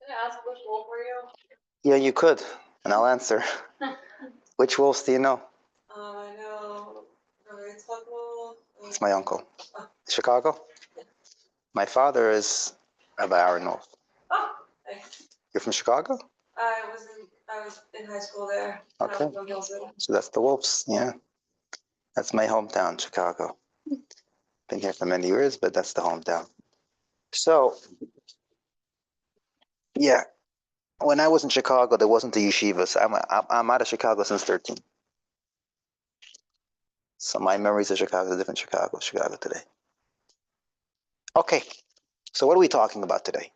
Can I ask which wolf were you? Yeah, you could, and I'll answer. Which wolves do you know? I know Rabbi wolf. It's my uncle. Chicago? My father is Rabbi Aaron Wolf. Oh, thanks. You're from Chicago? I was in high school there. Okay. So that's the Wolves, yeah. That's my hometown, Chicago. Been here for many years, but that's the hometown. So, yeah, when I was in Chicago, there wasn't a yeshiva. So I'm out of Chicago since 13. So my memories of Chicago is a different Chicago today. Okay, so what are we talking about today?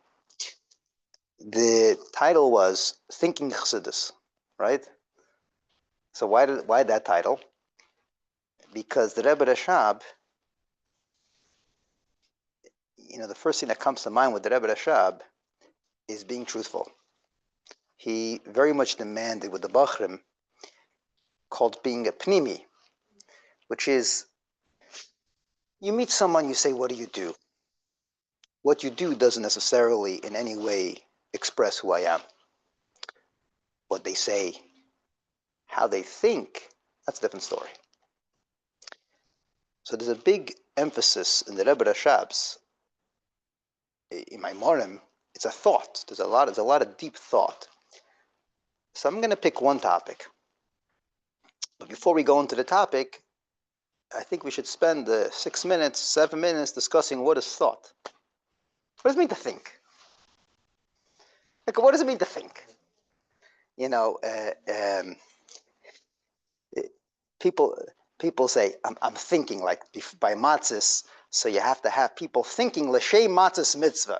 The title was Thinking Chassidus, right? So why that title? Because the Rebbe Rashab, the first thing that comes to mind with the Rebbe Rashab is being truthful. He very much demanded with the Bachrim called being a pnimi, which is you meet someone, you say, what do you do? What you do doesn't necessarily in any way express who I am. What they say, how they think, that's a different story. So there's a big emphasis in the Rebbe Rashab's, in my Morim, it's a thought. There's a lot of deep thought. So I'm going to pick one topic. But before we go into the topic, I think we should spend 6 minutes, 7 minutes discussing what is thought. What does it mean to think? Like, what does it mean to think? People say, I'm thinking, like by matzis, so you have to have people thinking l'shem matzis mitzvah.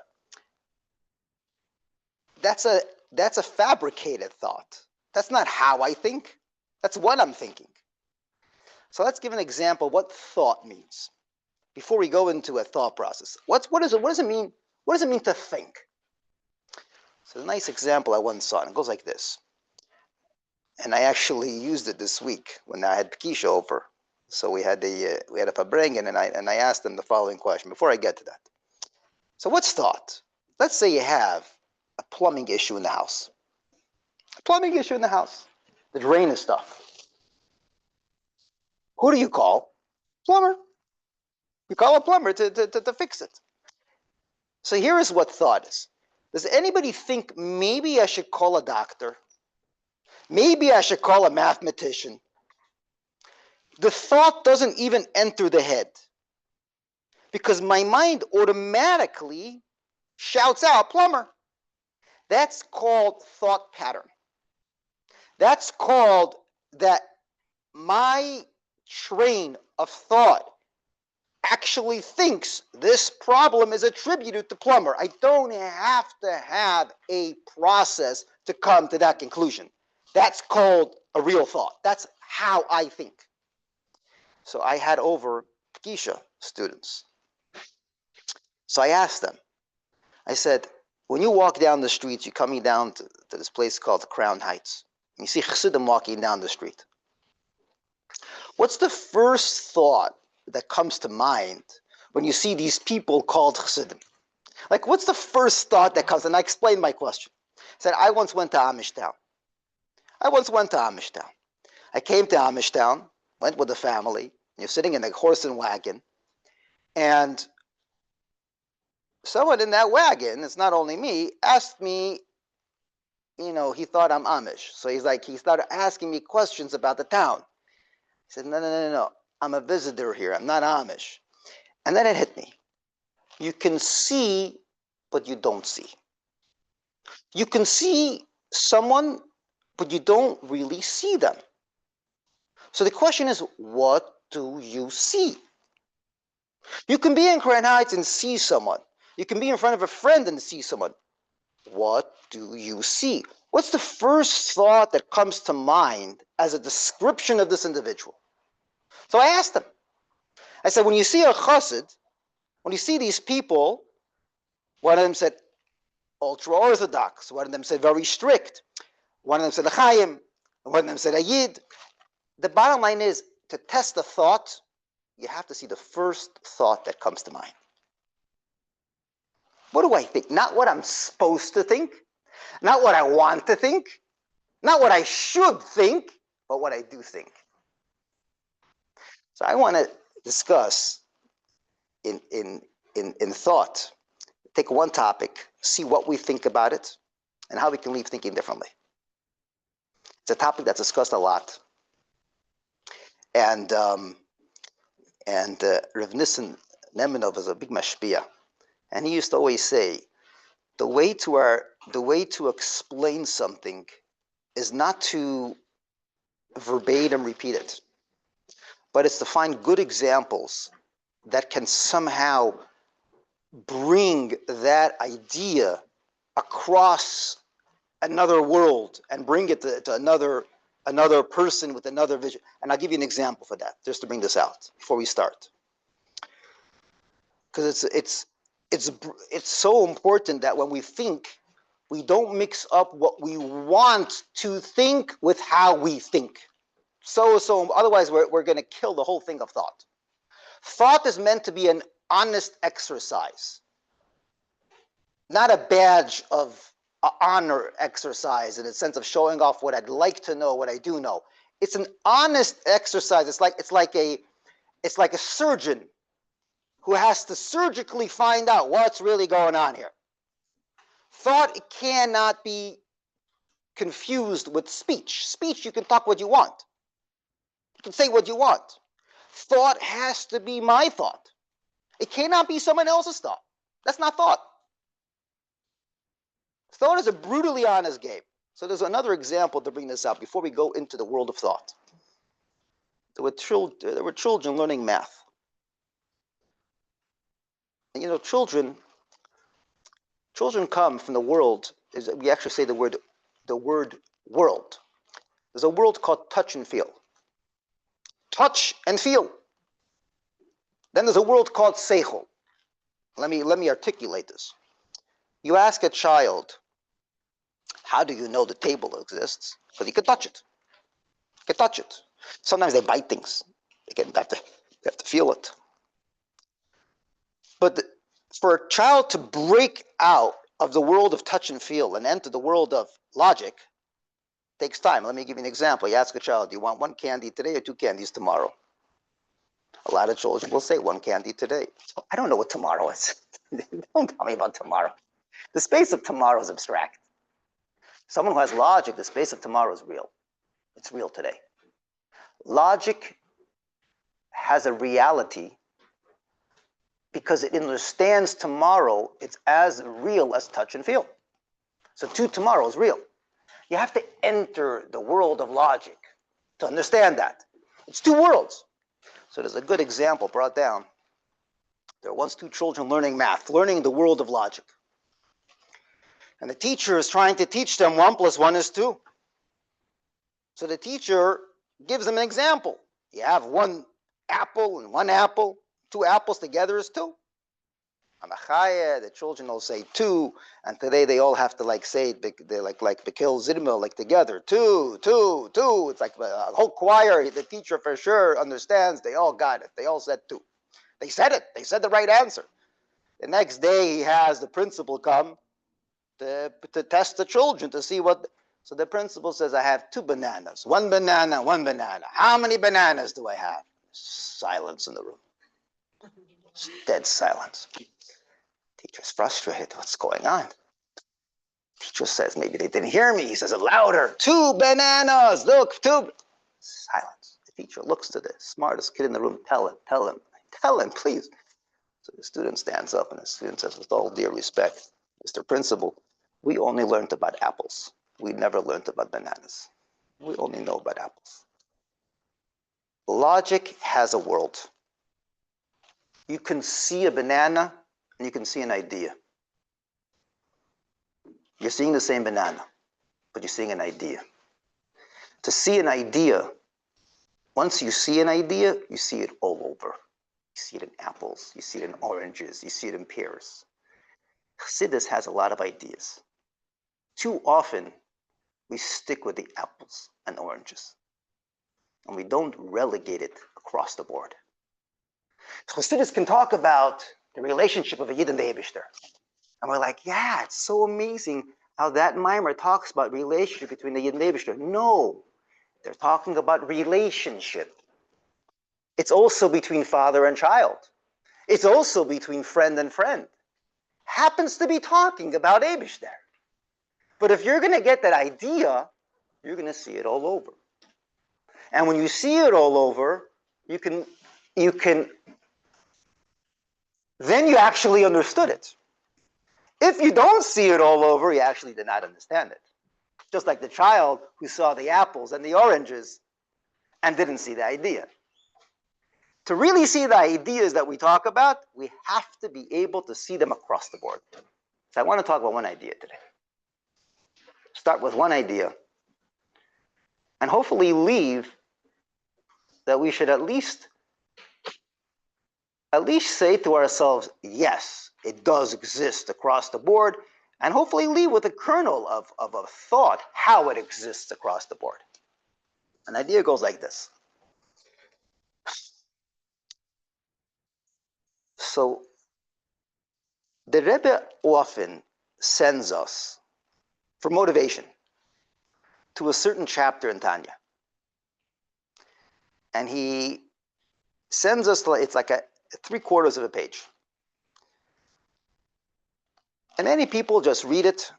That's a fabricated thought. That's not how I think. That's what I'm thinking. So let's give an example of what thought means before we go into a thought process. What does it mean? What does it mean to think? So a nice example I once saw, and it goes like this. And I actually used it this week when I had Pekisha over. So we had a Farbrengen, and I asked them the following question before I get to that. So what's thought? Let's say you have a plumbing issue in the house. A plumbing issue in the house. The drain is stuff. Who do you call? Plumber. You call a plumber to fix it. So here is what thought is. Does anybody think maybe I should call a doctor? Maybe I should call a mathematician? The thought doesn't even enter the head because my mind automatically shouts out plumber. That's called thought pattern. That's called that my train of thought actually thinks this problem is attributed to plumber. I don't have to have a process to come to that conclusion. That's called a real thought. That's how I think. So I had over Pekisha students. So I asked them, I said, when you walk down the streets, you're coming down to this place called Crown Heights. And you see Chassidim walking down the street. What's the first thought that comes to mind when you see these people called Chassidim? Like, what's the first thought that comes? And I explained my question. I said, I once went to Amish Town. I came to Amish Town, went with the family. You're sitting in a horse and wagon. And someone in that wagon, it's not only me, asked me, he thought I'm Amish. So he started asking me questions about the town. I said, no. I'm a visitor here. I'm not Amish. And then it hit me. You can see, but you don't see. You can see someone, but you don't really see them. So the question is, what do you see? You can be in Crown Heights and see someone. You can be in front of a friend and see someone. What do you see? What's the first thought that comes to mind as a description of this individual? So I asked them. I said, when you see a chassid, when you see these people, one of them said ultra-orthodox. One of them said very strict. One of them said a chayim. One of them said a yid. The bottom line is, to test the thought, you have to see the first thought that comes to mind. What do I think? Not what I'm supposed to think. Not what I want to think, not what I should think, but what I do think. So I want to discuss in thought, take one topic, see what we think about it, and how we can leave thinking differently. It's a topic that's discussed a lot. And Rav Nissen Nemenov is a big mashpia. And he used to always say, the way to explain something is not to verbatim repeat it, but it's to find good examples that can somehow bring that idea across another world and bring it to another person with another vision. And I'll give you an example for that, just to bring this out before we start. Because it's so important that when we think, we don't mix up what we want to think with how we think. So otherwise we're going to kill the whole thing of thought. Thought is meant to be an honest exercise, not a badge of honor exercise in the sense of showing off what I'd like to know, what I do know. It's an honest exercise. It's like a surgeon who has to surgically find out what's really going on here. Thought cannot be confused with speech. Speech, you can talk what you want. You can say what you want. Thought has to be my thought. It cannot be someone else's thought. That's not thought. Thought is a brutally honest game. So there's another example to bring this out before we go into the world of thought. There were children learning math. And children come from the world. We actually say the word world. There's a world called touch and feel. Touch and feel. Then there's a world called seichel. Let me articulate this. You ask a child, how do you know the table exists? Because you can touch it. You can touch it. Sometimes they bite things. They have to feel it. But for a child to break out of the world of touch and feel and enter the world of logic takes time. Let me give you an example. You ask a child, do you want one candy today or two candies tomorrow? A lot of children will say one candy today. I don't know what tomorrow is. Don't tell me about tomorrow. The space of tomorrow is abstract. Someone who has logic, the space of tomorrow is real. It's real today. Logic has a reality because it understands tomorrow. It's as real as touch and feel. So tomorrow is real. You have to enter the world of logic to understand that. It's two worlds. So there's a good example brought down. There were once two children learning math, learning the world of logic. And the teacher is trying to teach them 1 + 1 is 2. So the teacher gives them an example. You have one apple and one apple. 2 apples together is 2. Amachaya, the children will say 2, and today they all have to say it. They like Bekil Zidmil, together. 2, 2, 2. It's like a whole choir. The teacher for sure understands. They all got it. They all said 2. They said it. They said the right answer. The next day he has the principal come to test the children to see what. So the principal says, I have 2 bananas. 1 banana, 1 banana. How many bananas do I have? Silence in the room. Dead silence. Teacher's frustrated. What's going on? Teacher says, maybe they didn't hear me. He says it louder. 2 bananas. Look, 2. Silence. The teacher looks to the smartest kid in the room. Tell him, please. So the student stands up and the student says, with all due respect, Mr. Principal, we only learned about apples. We never learned about bananas. We only know about apples. Logic has a world. You can see a banana and you can see an idea. You're seeing the same banana, but you're seeing an idea. To see an idea, once you see an idea, you see it all over. You see it in apples, you see it in oranges, you see it in pears. Chassidus has a lot of ideas. Too often, we stick with the apples and oranges, and we don't relegate it across the board. Chassidus can talk about the relationship of a Yid and the Eibishter. And we're like, yeah, it's so amazing how that mimer talks about relationship between the Yid and the Eibishter. No, they're talking about relationship. It's also between father and child. It's also between friend and friend. Happens to be talking about Eibishter. But if you're going to get that idea, you're going to see it all over. And when you see it all over, you can, then you actually understood it. If you don't see it all over, you actually did not understand it. Just like the child who saw the apples and the oranges and didn't see the idea. To really see the ideas that we talk about, we have to be able to see them across the board. So I want to talk about one idea today. Start with one idea and hopefully leave that we should at least say to ourselves, yes, it does exist across the board, and hopefully leave with a kernel of a thought how it exists across the board. An idea goes like this. So the Rebbe often sends us for motivation to a certain chapter in Tanya. And he sends us, it's like a 3/4 of a page. And many people just read it.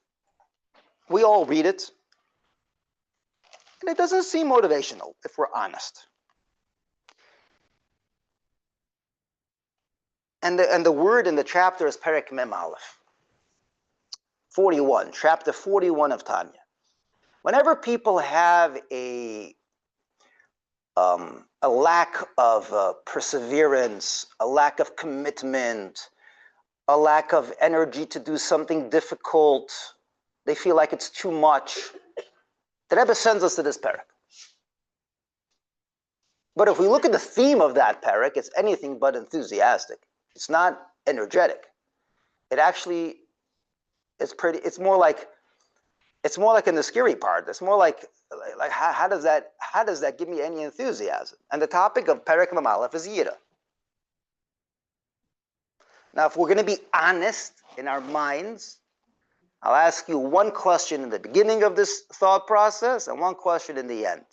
We all read it. And it doesn't seem motivational, if we're honest. And the word in the chapter is Perek Mem Aleph. 41, chapter 41 of Tanya. Whenever people have a lack of perseverance, a lack of commitment, a lack of energy to do something difficult, they feel like it's too much, the Rebbe sends us to this parak. But if we look at the theme of that parak, it's anything but enthusiastic. It's not energetic. It actually, it's more like in the scary part. It's more like how does that give me any enthusiasm? And the topic of Perek Mem Aleph is Yira. Now, if we're going to be honest in our minds, I'll ask you one question in the beginning of this thought process and one question in the end.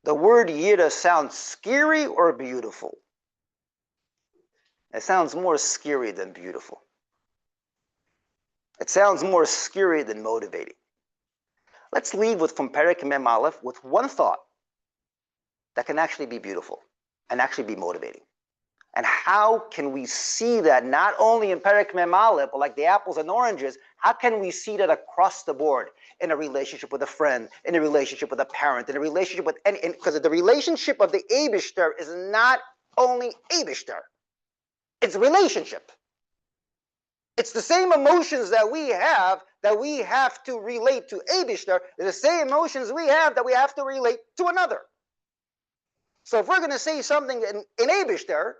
The word Yira sounds scary or beautiful? It sounds more scary than beautiful. It sounds more scary than motivating. Let's leave from Perek Mem Aleph with one thought that can actually be beautiful and actually be motivating. And how can we see that not only in Perek Mem Aleph, but like the apples and oranges, how can we see that across the board in a relationship with a friend, in a relationship with a parent, in a relationship with any, because the relationship of the Eibishter is not only Eibishter, it's relationship. It's the same emotions that we have to relate to Eibishter, the same emotions we have that we have to relate to another. So if we're going to say something in Eibishter,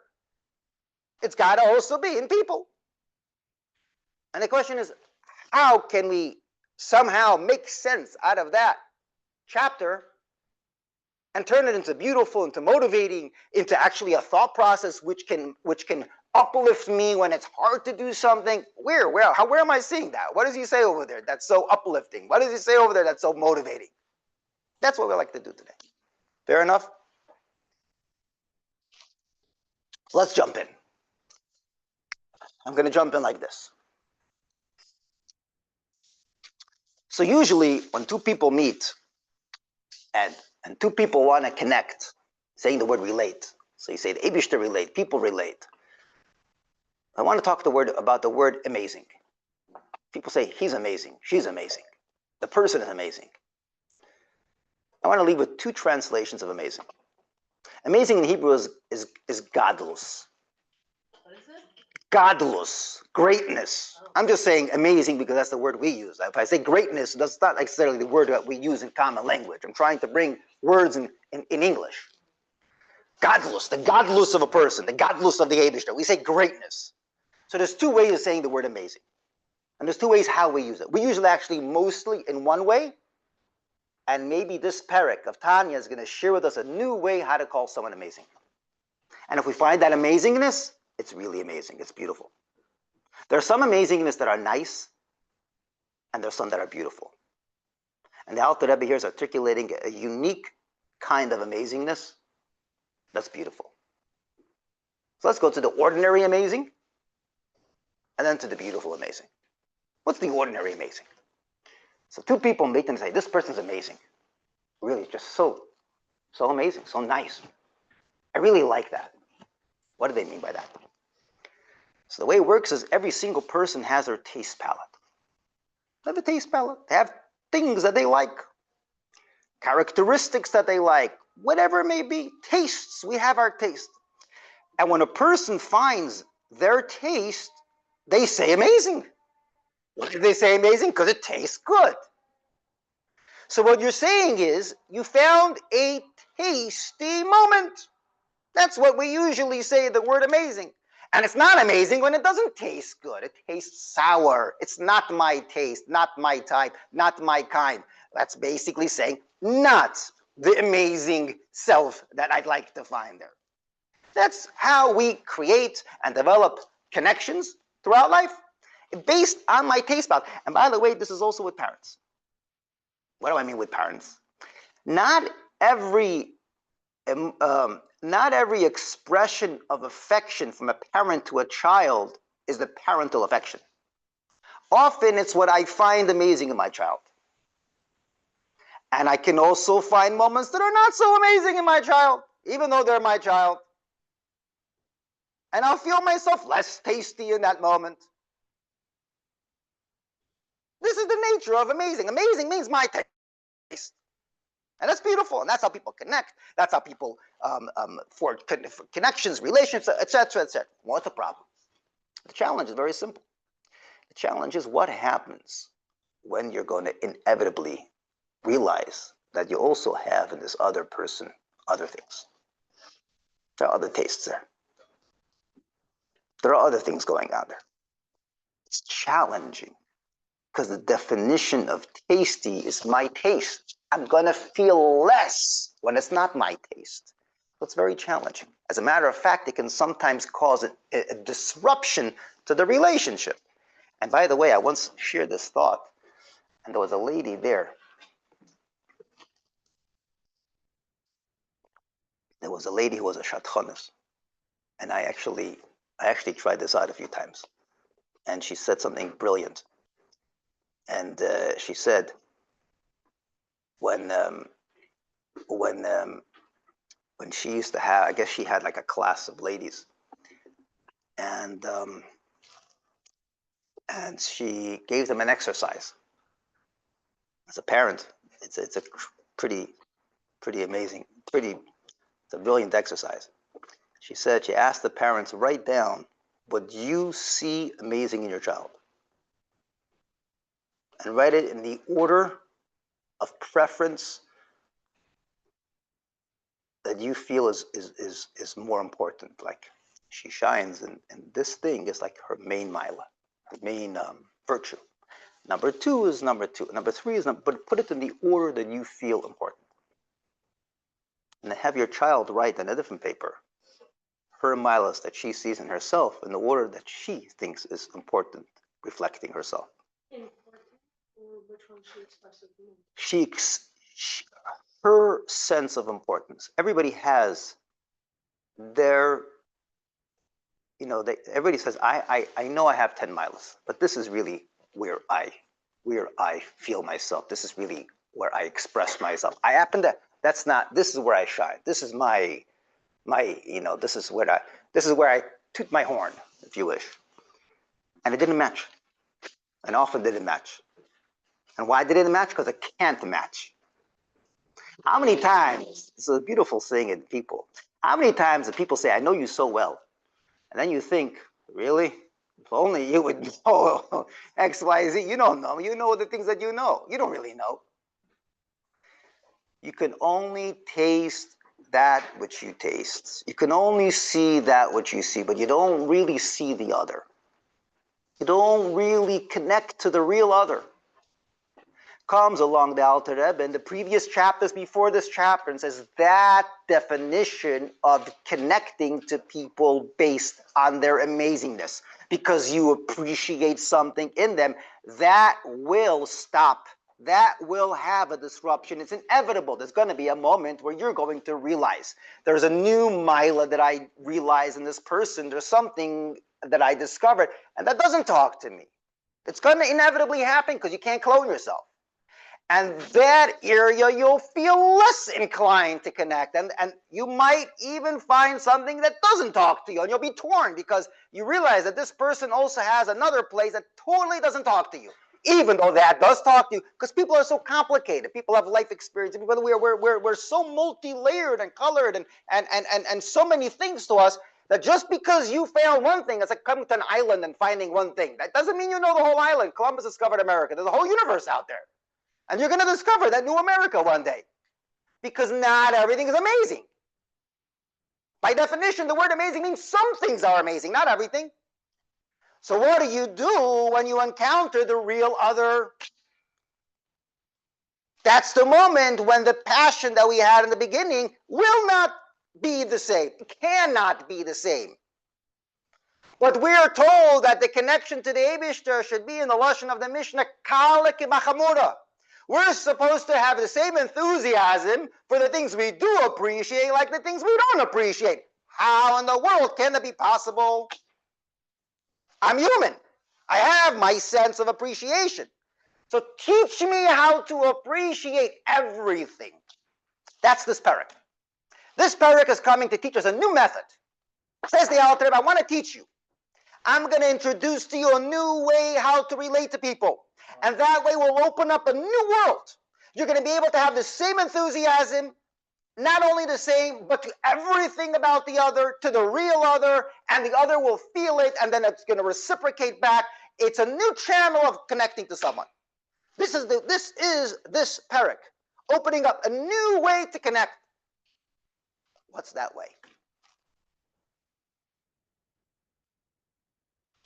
it's got to also be in people. And the question is, how can we somehow make sense out of that chapter and turn it into beautiful, into motivating, into actually a thought process which can uplift me when it's hard to do something? Where am I seeing that? What does he say over there that's so uplifting? What does he say over there that's so motivating? That's what we like to do today. Fair enough? So let's jump in. I'm going to jump in like this. So usually when two people meet and two people want to connect, saying the word relate. So you say the Eibishter relate, people relate. I want to talk about the word amazing. People say he's amazing, she's amazing. The person is amazing. I want to leave with two translations of amazing. Amazing in Hebrew is gadlus. What is it? Gadlus, greatness. I'm just saying amazing because that's the word we use. If I say greatness, that's not necessarily the word that we use in common language. I'm trying to bring words in English. Gadlus, the gadlus of a person, the gadlus of the Eibishter. We say greatness. So there's two ways of saying the word amazing. And there's two ways how we use it. We use it actually mostly in one way. And maybe this parak of Tanya is going to share with us a new way how to call someone amazing. And if we find that amazingness, it's really amazing. It's beautiful. There's some amazingness that are nice. and there's some that are beautiful. And the Alter Rebbe here is articulating a unique kind of amazingness that's beautiful. So let's go to the ordinary amazing, and then to the beautiful amazing. What's the ordinary amazing? So two people meet and say, this person's amazing. Really, just so amazing, so nice. I really like that. What do they mean by that? So the way it works is every single person has their taste palette. They have a taste palette. They have things that they like, characteristics that they like, whatever it may be. Tastes, we have our taste. And when a person finds their taste, they say amazing. Why do they say amazing? Because it tastes good. So what you're saying is, you found a tasty moment. That's what we usually say, the word amazing. And it's not amazing when it doesn't taste good. It tastes sour. It's not my taste, not my type, not my kind. That's basically saying not the amazing self that I'd like to find there. That's how we create and develop connections throughout life, based on my taste palette. And by the way, this is also with parents. What do I mean with parents? Not every expression of affection from a parent to a child is the parental affection. Often it's what I find amazing in my child. And I can also find moments that are not so amazing in my child, even though they're my child. And I'll feel myself less tasty in that moment. This is the nature of amazing. Amazing means my taste. And that's beautiful. And that's how people connect. That's how people forge connections, relationships, etc., etc. What's the problem? The challenge is very simple. The challenge is what happens when you're going to inevitably realize that you also have in this other person other things. There are other tastes there. There are other things going on there. It's challenging because the definition of tasty is my taste. I'm going to feel less when it's not my taste. So it's very challenging. As a matter of fact, it can sometimes cause a disruption to the relationship. And by the way, I once shared this thought, and there was a lady there. There was a lady who was a Shatchonis. And I actually tried this out a few times. And she said something brilliant. And she said, when she used to have, I guess she had like a class of ladies, and she gave them an exercise. As a parent, it's a pretty amazing, it's a brilliant exercise. She said, she asked the parents, write down what you see amazing in your child, and write it in the order of preference that you feel is more important. Like she shines, and this thing is like her main mila, her main virtue. Number two is number two. Number three is but put it in the order that you feel important. And then have your child write on a different paper her milas that she sees in herself in the order that she thinks is important, reflecting herself. Important, or which one she expresses the most? Her sense of importance. Everybody has their, everybody says, I know I have 10 miles, but this is really where I feel myself. This is really where I express myself. This is where I shine. This is this is where I toot my horn, if you wish. And it didn't match. And often didn't match. And why did it match? Because it can't match. How many times, it's a beautiful thing in people, how many times do people say, I know you so well? And then you think, really? If only you would know X, Y, Z. You don't know. You know the things that you know. You don't really know. You can only taste that which you taste. You can only see that which you see, but you don't really see the other. You don't really connect to the real other. comes along the Alter Rebbe in the previous chapters before this chapter and says that definition of connecting to people based on their amazingness, because you appreciate something in them, that will stop. That will have a disruption. It's inevitable. There's going to be a moment where you're going to realize there's a new mila that I realize in this person. There's something that I discovered, and that doesn't talk to me. It's going to inevitably happen because you can't clone yourself. And that area, you'll feel less inclined to connect. And you might even find something that doesn't talk to you. And you'll be torn because you realize that this person also has another place that totally doesn't talk to you. Even though that does talk to you, because people are so complicated. People have life experience. We're so multi-layered and colored and so many things to us that just because you found one thing, it's like coming to an island and finding one thing. That doesn't mean you know the whole island. Columbus discovered America. There's a whole universe out there. And you're going to discover that new America one day. Because not everything is amazing. By definition, the word amazing means some things are amazing, not everything. So what do you do when you encounter the real other? That's the moment when the passion that we had in the beginning will not be the same. It cannot be the same. But we are told that the connection to the Eibishter should be in the lashon of the Mishnah, kala k'bachamura. We're supposed to have the same enthusiasm for the things we do appreciate like the things we don't appreciate. How in the world can it be possible? I'm human. I have my sense of appreciation. So teach me how to appreciate everything. That's this parak. This parak is coming to teach us a new method. Says the Alter Rebbe, I want to teach you. I'm going to introduce to you a new way how to relate to people. And that way will open up a new world. You're going to be able to have the same enthusiasm, not only the same, but to everything about the other, to the real other, and the other will feel it, and then it's going to reciprocate back. It's a new channel of connecting to someone. This is this parak, opening up a new way to connect. What's that way?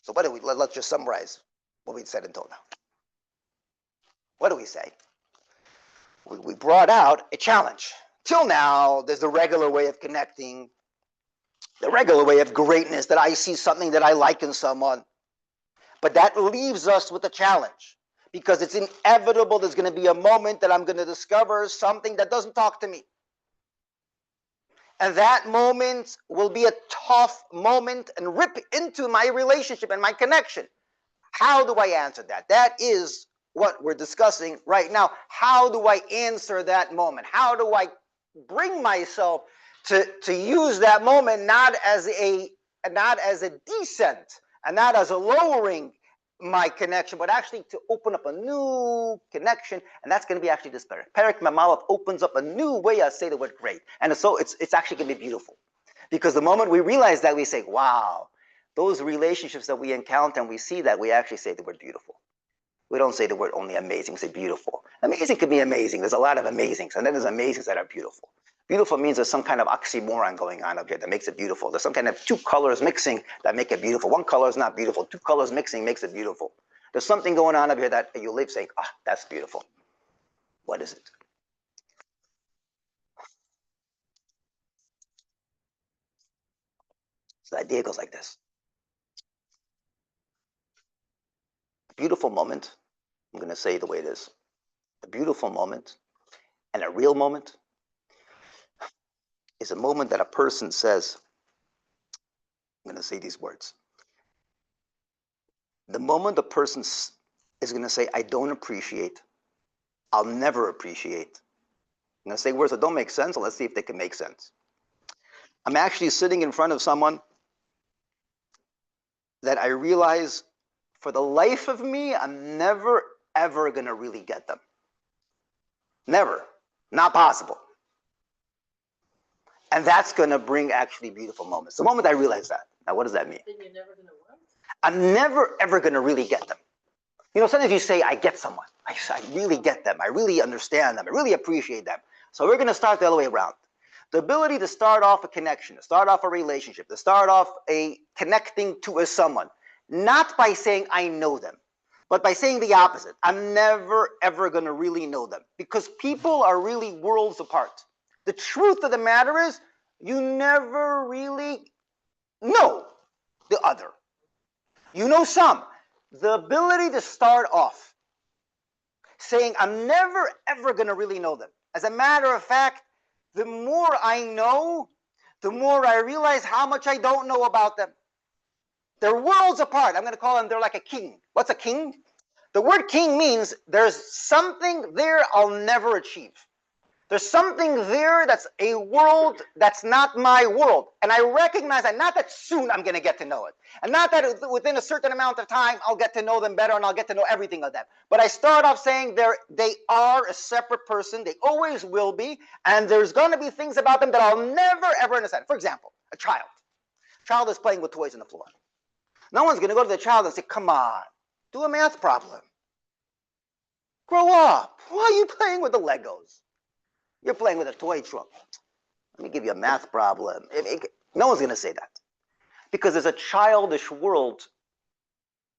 So what do we? Let's just summarize what we said until now. What do we say? We brought out a challenge. Till now, there's the regular way of connecting, the regular way of greatness, that I see something that I like in someone. But that leaves us with a challenge, because it's inevitable there's going to be a moment that I'm going to discover something that doesn't talk to me. And that moment will be a tough moment and rip into my relationship and my connection. How do I answer that? That is what we're discussing right now. How do I answer that moment? How do I bring myself to use that moment not as a descent and not as a lowering my connection, but actually to open up a new connection, and that's going to be actually this parak. Parak Mamalov opens up a new way I say the word great, and so it's actually going to be beautiful, because the moment we realize that, we say, wow, those relationships that we encounter and we see that, we actually say the word beautiful. We don't say the word only amazing, say beautiful. Amazing could be amazing. There's a lot of amazings, and then there's amazings that are beautiful. Beautiful means there's some kind of oxymoron going on up here that makes it beautiful. There's some kind of two colors mixing that make it beautiful. One color is not beautiful. Two colors mixing makes it beautiful. There's something going on up here that you live saying, ah, that's beautiful. What is it? So the idea goes like this. A beautiful moment, I'm going to say it the way it is. A beautiful moment and a real moment is a moment that a person says, I'm going to say these words. The moment a person is going to say, I don't appreciate, I'll never appreciate. I'm going to say words that don't make sense, so let's see if they can make sense. I'm actually sitting in front of someone that I realize for the life of me, I'm never, ever going to really get them. Never. Not possible. And that's going to bring actually beautiful moments. The moment I realize that. Now, what does that mean? Then you're never going to what? I'm never, ever going to really get them. You know, sometimes you say, I get someone. I really get them. I really understand them. I really appreciate them. So we're going to start the other way around. The ability to start off a connection, to start off a relationship, to start off a connecting to a someone, not by saying I know them, But by saying the opposite, I'm never, ever going to really know them, because people are really worlds apart. The truth of the matter is, you never really know the other. You know some. The ability to start off saying, I'm never, ever going to really know them. As a matter of fact, the more I know, the more I realize how much I don't know about them. They're worlds apart. I'm going to call them, they're like a king. What's a king? The word king means there's something there I'll never achieve. There's something there that's a world that's not my world. And I recognize that, not that soon I'm going to get to know it. And not that within a certain amount of time I'll get to know them better and I'll get to know everything of them. But I start off saying they are a separate person. They always will be. And there's going to be things about them that I'll never, ever understand. For example, a child. A child is playing with toys on the floor. No one's going to go to the child and say, come on, do a math problem. Grow up. Why are you playing with the Legos? You're playing with a toy truck. Let me give you a math problem. No one's going to say that. Because there's a childish world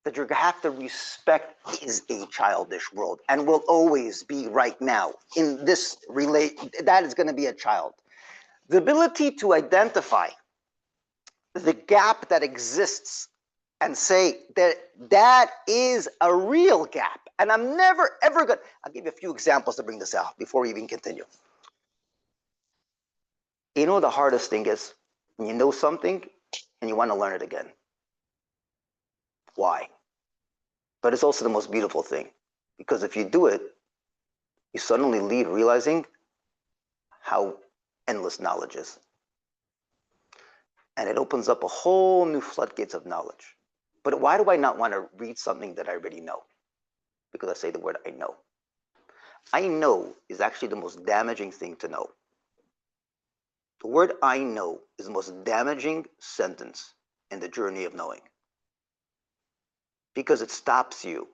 that you have to respect is a childish world and will always be right now. In this that is going to be a child. The ability to identify the gap that exists and say that is a real gap. And I'm never, ever going to... I'll give you a few examples to bring this out before we even continue. You know what the hardest thing is? When you know something and you want to learn it again. Why? But it's also the most beautiful thing. Because if you do it, you suddenly leave realizing how endless knowledge is. And it opens up a whole new floodgates of knowledge. But why do I not want to read something that I already know? Because I say the word I know. I know is actually the most damaging thing to know. The word I know is the most damaging sentence in the journey of knowing. Because it stops you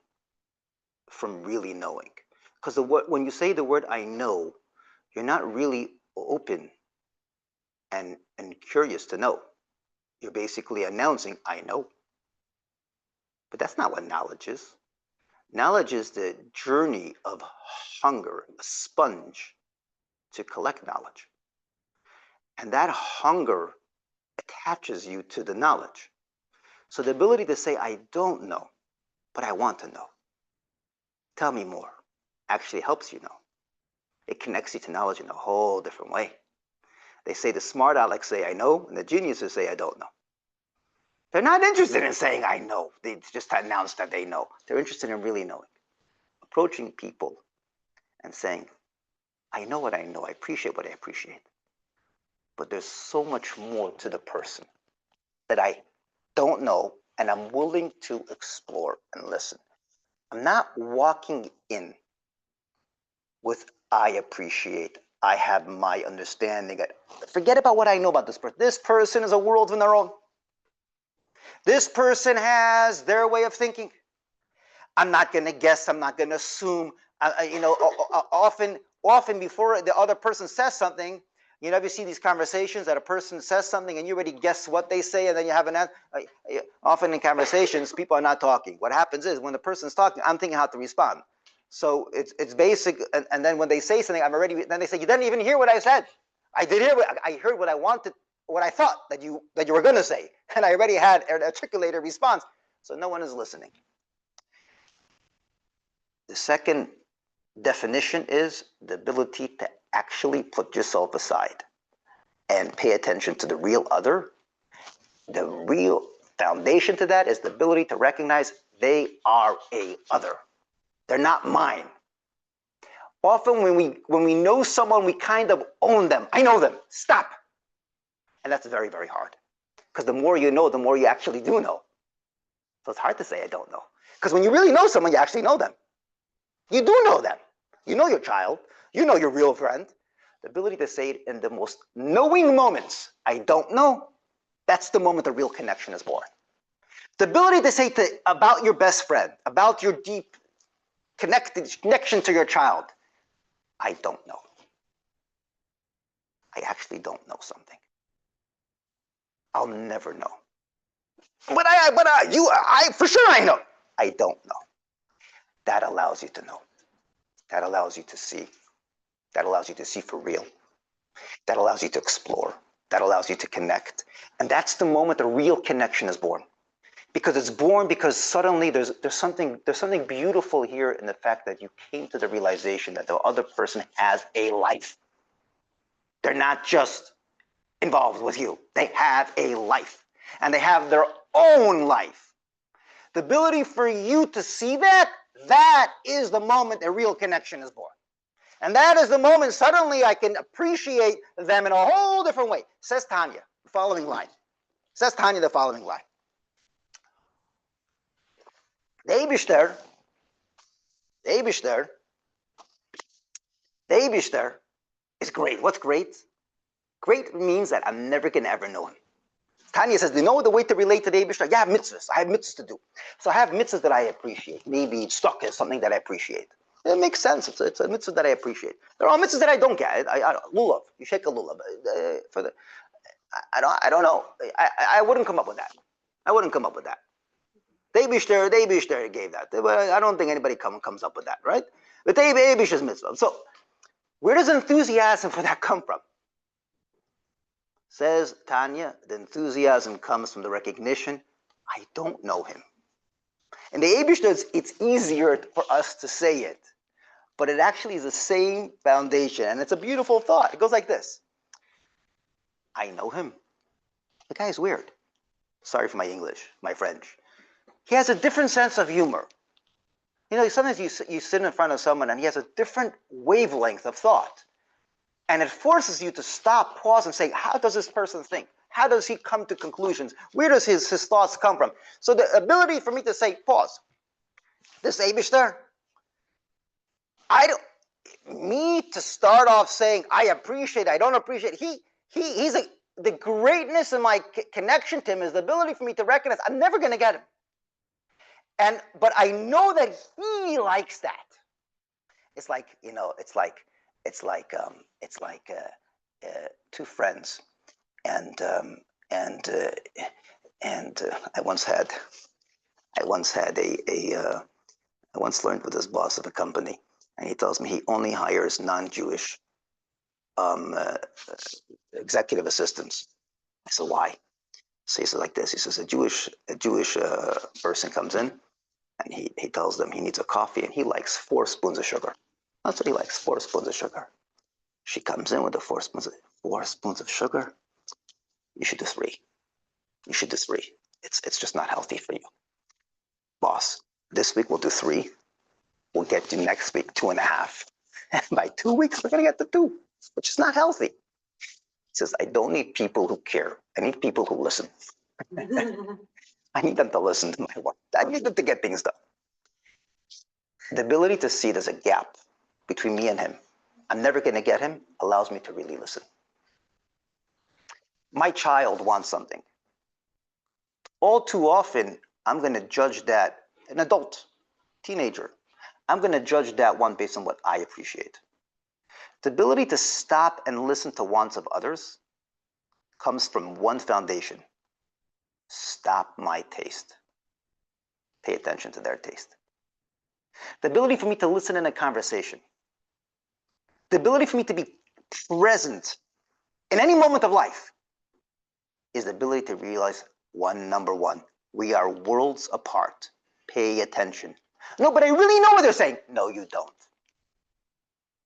from really knowing. Because when you say the word I know, you're not really open and curious to know. You're basically announcing, I know. But that's not what knowledge is. Knowledge is the journey of hunger, a sponge to collect knowledge. And that hunger attaches you to the knowledge. So the ability to say, I don't know, but I want to know. Tell me more. Actually helps you know. It connects you to knowledge in a whole different way. They say the smart Alex say, I know, and the geniuses say, I don't know. They're not interested in saying, I know. They just announce that they know. They're interested in really knowing. Approaching people and saying, I know what I know. I appreciate what I appreciate. But there's so much more to the person that I don't know, and I'm willing to explore and listen. I'm not walking in with, I appreciate, I have my understanding. Forget about what I know about this person. This person is a world of their own. This person has their way of thinking. I'm not going to guess. I'm not going to assume. Often before the other person says something, you know, you see these conversations that a person says something and you already guess what they say, and then you have an answer. Often in conversations, people are not talking. What happens is when the person's talking, I'm thinking how to respond. So it's basic, and then when they say something, then they say, you didn't even hear what I said. I did hear I heard what I wanted, what I thought that you were going to say, and I already had an articulated response. So no one is listening. The second definition is the ability to actually put yourself aside and pay attention to the real other. The real foundation to that is the ability to recognize they are a other. They're not mine. Often when we know someone, we kind of own them. I know them. Stop. And that's very, very hard. Because the more you know, the more you actually do know. So it's hard to say I don't know. Because when you really know someone, you actually know them. You do know them. You know your child. You know your real friend. The ability to say it in the most knowing moments, I don't know, that's the moment the real connection is born. The ability to say about your best friend, about your deep connection to your child, I don't know. I actually don't know something. I'll never know. But I for sure I know. I don't know. that allows you to know. That allows you to see. That allows you to see for real. That allows you to explore. That allows you to connect. And that's the moment a real connection is born. Because it's born because suddenly there's something beautiful here in the fact that you came to the realization that the other person has a life. They're not just involved with you. They have a life. And they have their own life. The ability for you to see that, that is the moment a real connection is born. And that is the moment suddenly I can appreciate them in a whole different way. Says Tanya, the following line. Says Tanya, the following line. The Eibishter is great. What's great? Great means that I'm never going to ever know him. Tanya says, do you know the way to relate to the Eibishter? Yeah, I have mitzvahs. I have mitzvahs to do. So I have mitzvahs that I appreciate. Maybe tzedakah is something that I appreciate. It makes sense. It's a mitzvah that I appreciate. There are mitzvahs that I don't get. Lulav. You shake a lulav. I don't know. I wouldn't come up with that. I wouldn't come up with that. The Eibishter gave that. I don't think anybody comes up with that, right? But the Eibishter's mitzvah. So where does enthusiasm for that come from? Says Tanya, the enthusiasm comes from the recognition, I don't know him. And the Eibishter, it's easier for us to say it, but it actually is the same foundation. And it's a beautiful thought. It goes like this. I know him. The guy is weird. Sorry for my English, my French. He has a different sense of humor. You know, sometimes you sit in front of someone and he has a different wavelength of thought. And it forces you to stop, pause, and say, how does this person think? How does he come to conclusions? Where does his thoughts come from? So the ability for me to say, pause. This Eibishter, me to start off saying, I appreciate, I don't appreciate, the greatness in my connection to him is the ability for me to recognize, I'm never going to get him. But I know that he likes that. It's like, you know, it's like two friends, and I once learned with this boss of a company, and he tells me he only hires non-Jewish executive assistants. I said, why? So he said like this. He says a Jewish person comes in, and he tells them he needs a coffee, and he likes 4 spoons of sugar. That's what he likes, 4 spoons of sugar. She comes in with the 4 spoons of sugar. You should do 3. You should do 3. It's just not healthy for you. Boss, this week we'll do 3. We'll get to next week 2.5. And by 2 weeks, we're going to get to 2, which is not healthy. He says, I don't need people who care. I need people who listen. I need them to listen to my work. I need them to get things done. The ability to see there's a gap between me and him, I'm never going to get him, allows me to really listen. My child wants something. All too often, I'm going to judge that, an adult, teenager, I'm going to judge that one based on what I appreciate. The ability to stop and listen to wants of others comes from one foundation. Stop my taste. Pay attention to their taste. The ability for me to listen in a conversation. The ability for me to be present in any moment of life is the ability to realize number one, we are worlds apart. Pay attention. No, but I really know what they're saying. No, you don't.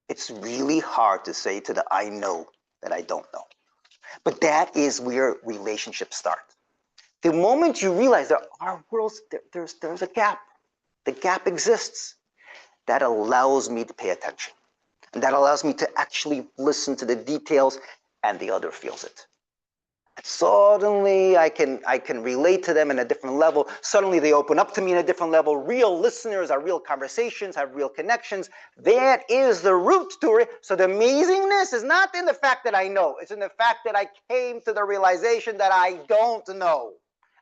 It's really hard to say to the I know that I don't know. But that is where relationships start. The moment you realize there are worlds, there's a gap. The gap exists. That allows me to pay attention. And that allows me to actually listen to the details, and the other feels it. And suddenly I can relate to them in a different level. Suddenly they open up to me in a different level. Real listeners are real conversations, have real connections. That is the root to it. So the amazingness is not in the fact that I know. It's in the fact that I came to the realization that I don't know.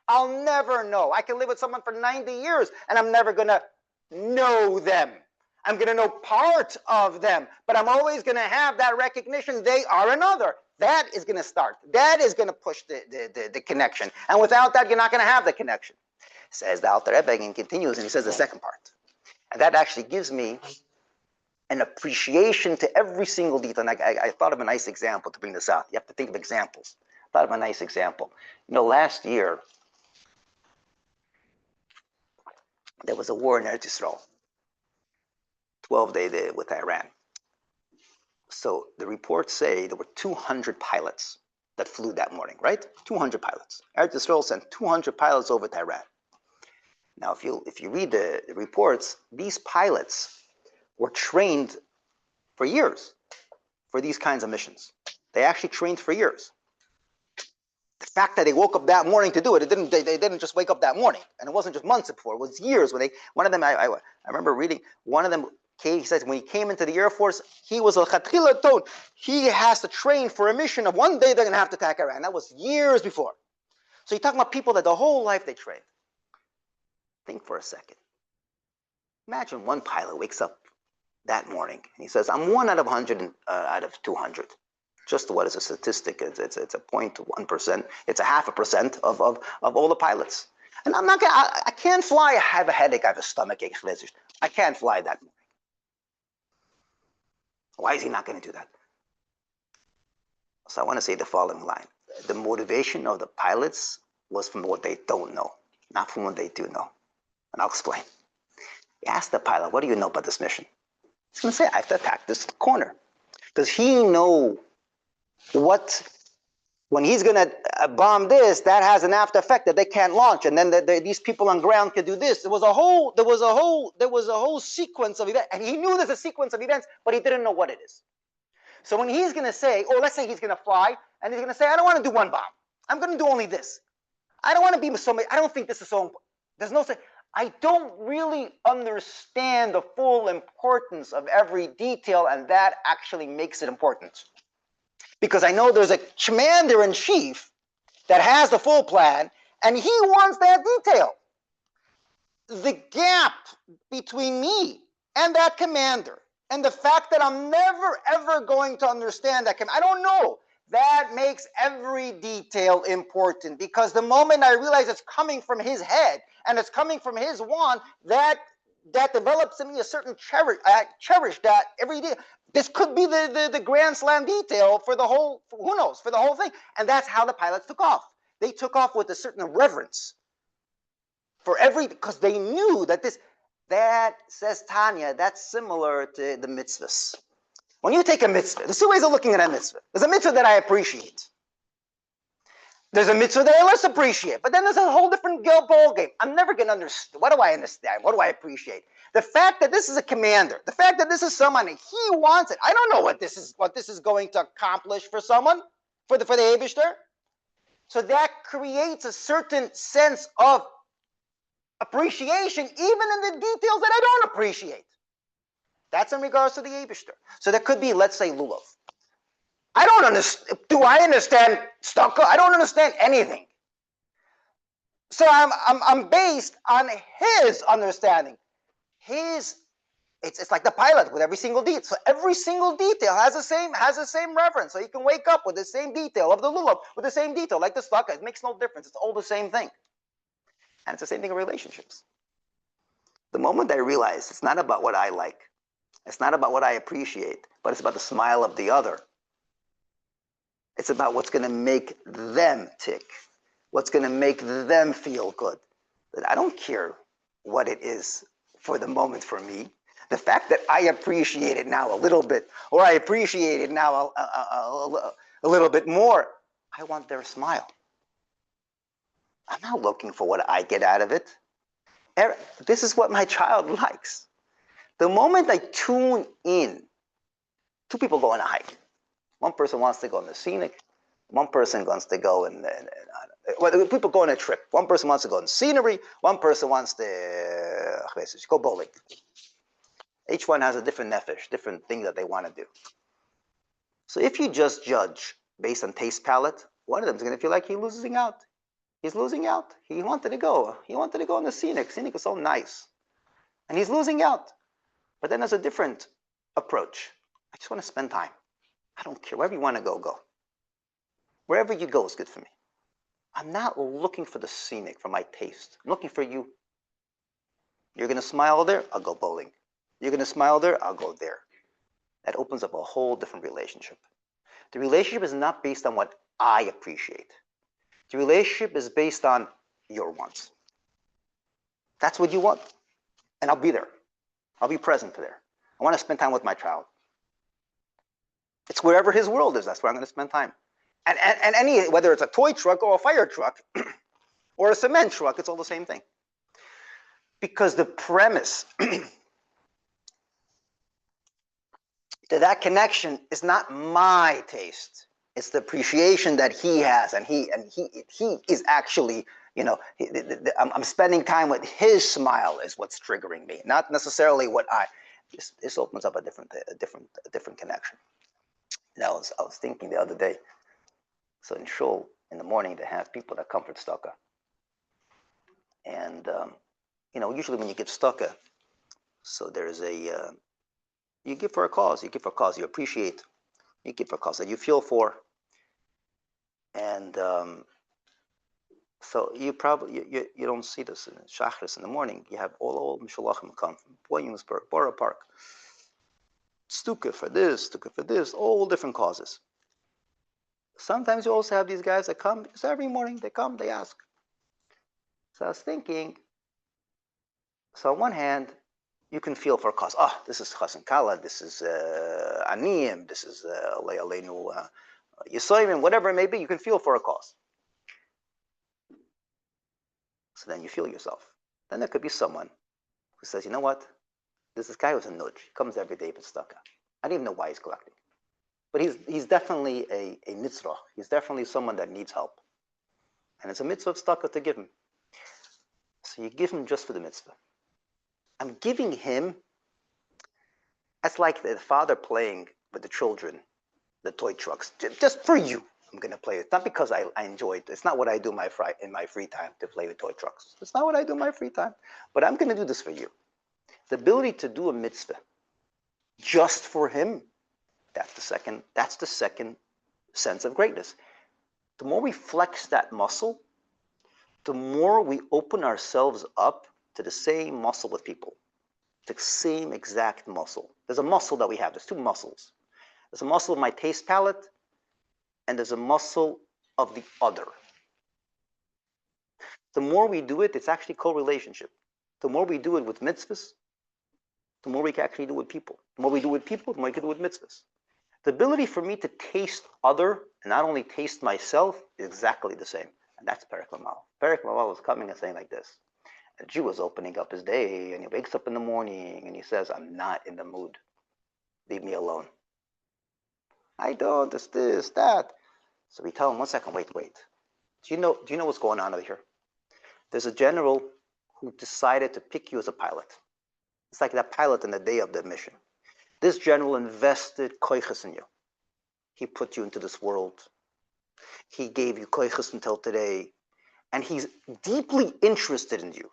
I'll never know. I can live with someone for 90 years and I'm never going to know them. I'm going to know part of them, but I'm always going to have that recognition they are another. That is going to start. That is going to push the connection. And without that, you're not going to have the connection. Says the Alter Rebbe and continues, and he says the second part. And that actually gives me an appreciation to every single detail. And I thought of a nice example to bring this out. You have to think of examples. I thought of a nice example. Last year, there was a war in Eretz Yisrael, 12-day with Iran. So the reports say there were 200 pilots that flew that morning, right? 200 pilots. Eretz Yisrael sent 200 pilots over to Iran. Now, if you read the reports, these pilots were trained for years for these kinds of missions. They actually trained for years. The fact that they woke up that morning to do it, they didn't just wake up that morning, and it wasn't just months before. It was years. One of them, I remember reading. One of them, he says, when he came into the Air Force, he was a chatchila ton. He has to train for a mission of one day they're going to have to attack Iran. That was years before. So you're talking about people that the whole life they trained. Think for a second. Imagine one pilot wakes up that morning and he says, I'm 1 out of 100 out of 200. Just what is a statistic? It's a 0.1%. It's a 0.5% of all the pilots. And I can't fly. I have a headache. I have a stomach ache. I can't fly that morning. Why is he not going to do that? So I want to say the following line. The motivation of the pilots was from what they don't know, not from what they do know. And I'll explain. You ask the pilot, what do you know about this mission? He's going to say, I have to attack this corner. Does he know when he's going to bomb this, that has an after effect that they can't launch, and then these people on ground can do this. There was a whole sequence of events, and he knew there's a sequence of events, but he didn't know what it is. So when he's going to say, or let's say he's going to fly, and he's going to say, I don't want to do one bomb. I'm going to do only this. I don't want to be so much. I don't think this is so important. There's no say. I don't really understand the full importance of every detail, and that actually makes it important. Because I know there's a commander-in-chief that has the full plan, and he wants that detail. The gap between me and that commander, and the fact that I'm never, ever going to understand that commander, I don't know. That makes every detail important, because the moment I realize it's coming from his head and it's coming from his wand, that develops in me a certain cherish that every day. This could be the grand slam detail for the whole, who knows, for the whole thing. And that's how the pilots took off. They took off with a certain reverence for because they knew that says Tanya, that's similar to the mitzvahs. When you take a mitzvah, there's two ways of looking at a mitzvah. There's a mitzvah that I appreciate. There's a mitzvah that I less appreciate. But then there's a whole different ball game. I'm never going to understand. What do I understand? What do I appreciate? The fact that this is a commander, the fact that this is someone, he wants it. I don't know what this is going to accomplish for someone, for the Eibishter. So that creates a certain sense of appreciation, even in the details that I don't appreciate. That's in regards to the Eibishter. So there could be, let's say, lulav. I don't understand. Do I understand stucco? I don't understand anything. So I'm based on his understanding. It's like the pilot with every single detail. So every single detail has the same reference. So you can wake up with the same detail of the lulav, with the same detail, like the stucco. It makes no difference. It's all the same thing. And it's the same thing in relationships. The moment I realize it's not about what I like, it's not about what I appreciate, but it's about the smile of the other. It's about what's going to make them tick, what's going to make them feel good. I don't care what it is for the moment for me. The fact that I appreciate it now a little bit, or I appreciate it now a little bit more, I want their smile. I'm not looking for what I get out of it. This is what my child likes. The moment I tune in, two people go on a hike. One person wants to go on the scenic. One person wants to go people go on a trip. One person wants to go on scenery. One person wants to go bowling. Each one has a different nefesh, different thing that they want to do. So if you just judge based on taste palette, one of them is going to feel like he's losing out. He's losing out. He wanted to go. He wanted to go on the scenic. Scenic is so nice. And he's losing out. But then there's a different approach. I just want to spend time. I don't care. Wherever you want to go, go. Wherever you go is good for me. I'm not looking for the scenic, for my taste. I'm looking for you. You're going to smile there, I'll go bowling. You're going to smile there, I'll go there. That opens up a whole different relationship. The relationship is not based on what I appreciate. The relationship is based on your wants. That's what you want. And I'll be there. I'll be present there. I want to spend time with my child. It's wherever his world is, that's where I'm going to spend time. And any, whether it's a toy truck or a fire truck or a cement truck, it's all the same thing. Because the premise that connection is not my taste. It's the appreciation that he has, and he is actually, I'm spending time with his smile is what's triggering me, not necessarily what I. This opens up a different connection. And I was thinking the other day. So in shul in the morning they have people that comfort tzedakah, and usually when you give tzedakah, so there's a you give for a cause, you appreciate, you give for a cause that you feel for, and so you probably you don't see this in Shachris in the morning. You have all Mishalachim come from Williamsburg, Borough Park, Stuka for this, all different causes. Sometimes you also have these guys that come, because every morning they come, they ask. So I was thinking, so on one hand, you can feel for a cause. Oh, this is Chassan Kala, this is Aniyim, this is Aleinu Yisoyim, whatever it may be, you can feel for a cause. So then you feel yourself. Then there could be someone who says, you know what? This guy was a nudge. He comes every day for tzedakah. I don't even know why he's collecting. But he's definitely a nitzrach. He's definitely someone that needs help. And it's a mitzvah of tzedakah to give him. So you give him just for the mitzvah. I'm giving him, that's like the father playing with the children, the toy trucks, just for you. I'm going to play it. Not because I enjoy it. It's not what I do in my free time to play with toy trucks. It's not what I do in my free time. But I'm going to do this for you. The ability to do a mitzvah just for him, that's the second sense of greatness. The more we flex that muscle, the more we open ourselves up to the same muscle with people. The same exact muscle. There's a muscle that we have. There's two muscles. There's a muscle of my taste palette, and there's a muscle of the other. The more we do it, it's actually co-relationship. The more we do it with mitzvahs, the more we can actually do with people. The more we do with people, the more we can do with mitzvahs. The ability for me to taste other and not only taste myself is exactly the same. And that's Perek Lamal. Perek Lamal was coming and saying like this. A Jew was opening up his day, and he wakes up in the morning and he says, I'm not in the mood. Leave me alone. I don't, this, that. So we tell him, 1 second, wait. Do you know what's going on over here? There's a general who decided to pick you as a pilot. It's like that pilot in the day of the mission. This general invested koiches in you. He put you into this world. He gave you koiches until today. And he's deeply interested in you.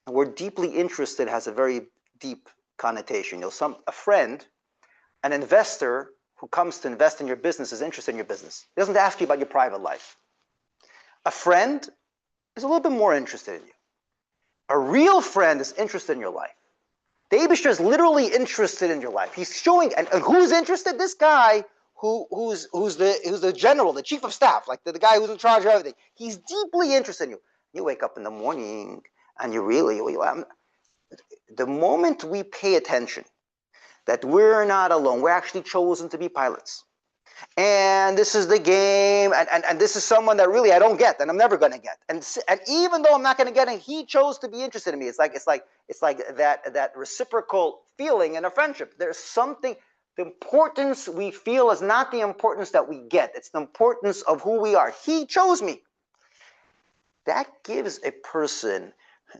And word deeply interested has a very deep connotation. A friend, an investor who comes to invest in your business is interested in your business. He doesn't ask you about your private life. A friend is a little bit more interested in you. A real friend is interested in your life. The Eibishter is literally interested in your life. He's showing, and who's interested? This guy who's the general, the chief of staff, like the guy who's in charge of everything. He's deeply interested in you. You wake up in the morning and the moment we pay attention that we're not alone, we're actually chosen to be pilots. And this is the game, and this is someone that really I don't get, and I'm never going to get. And even though I'm not going to get it, he chose to be interested in me. It's like that reciprocal feeling in a friendship. There's something. The importance we feel is not the importance that we get. It's the importance of who we are. He chose me. That gives a person.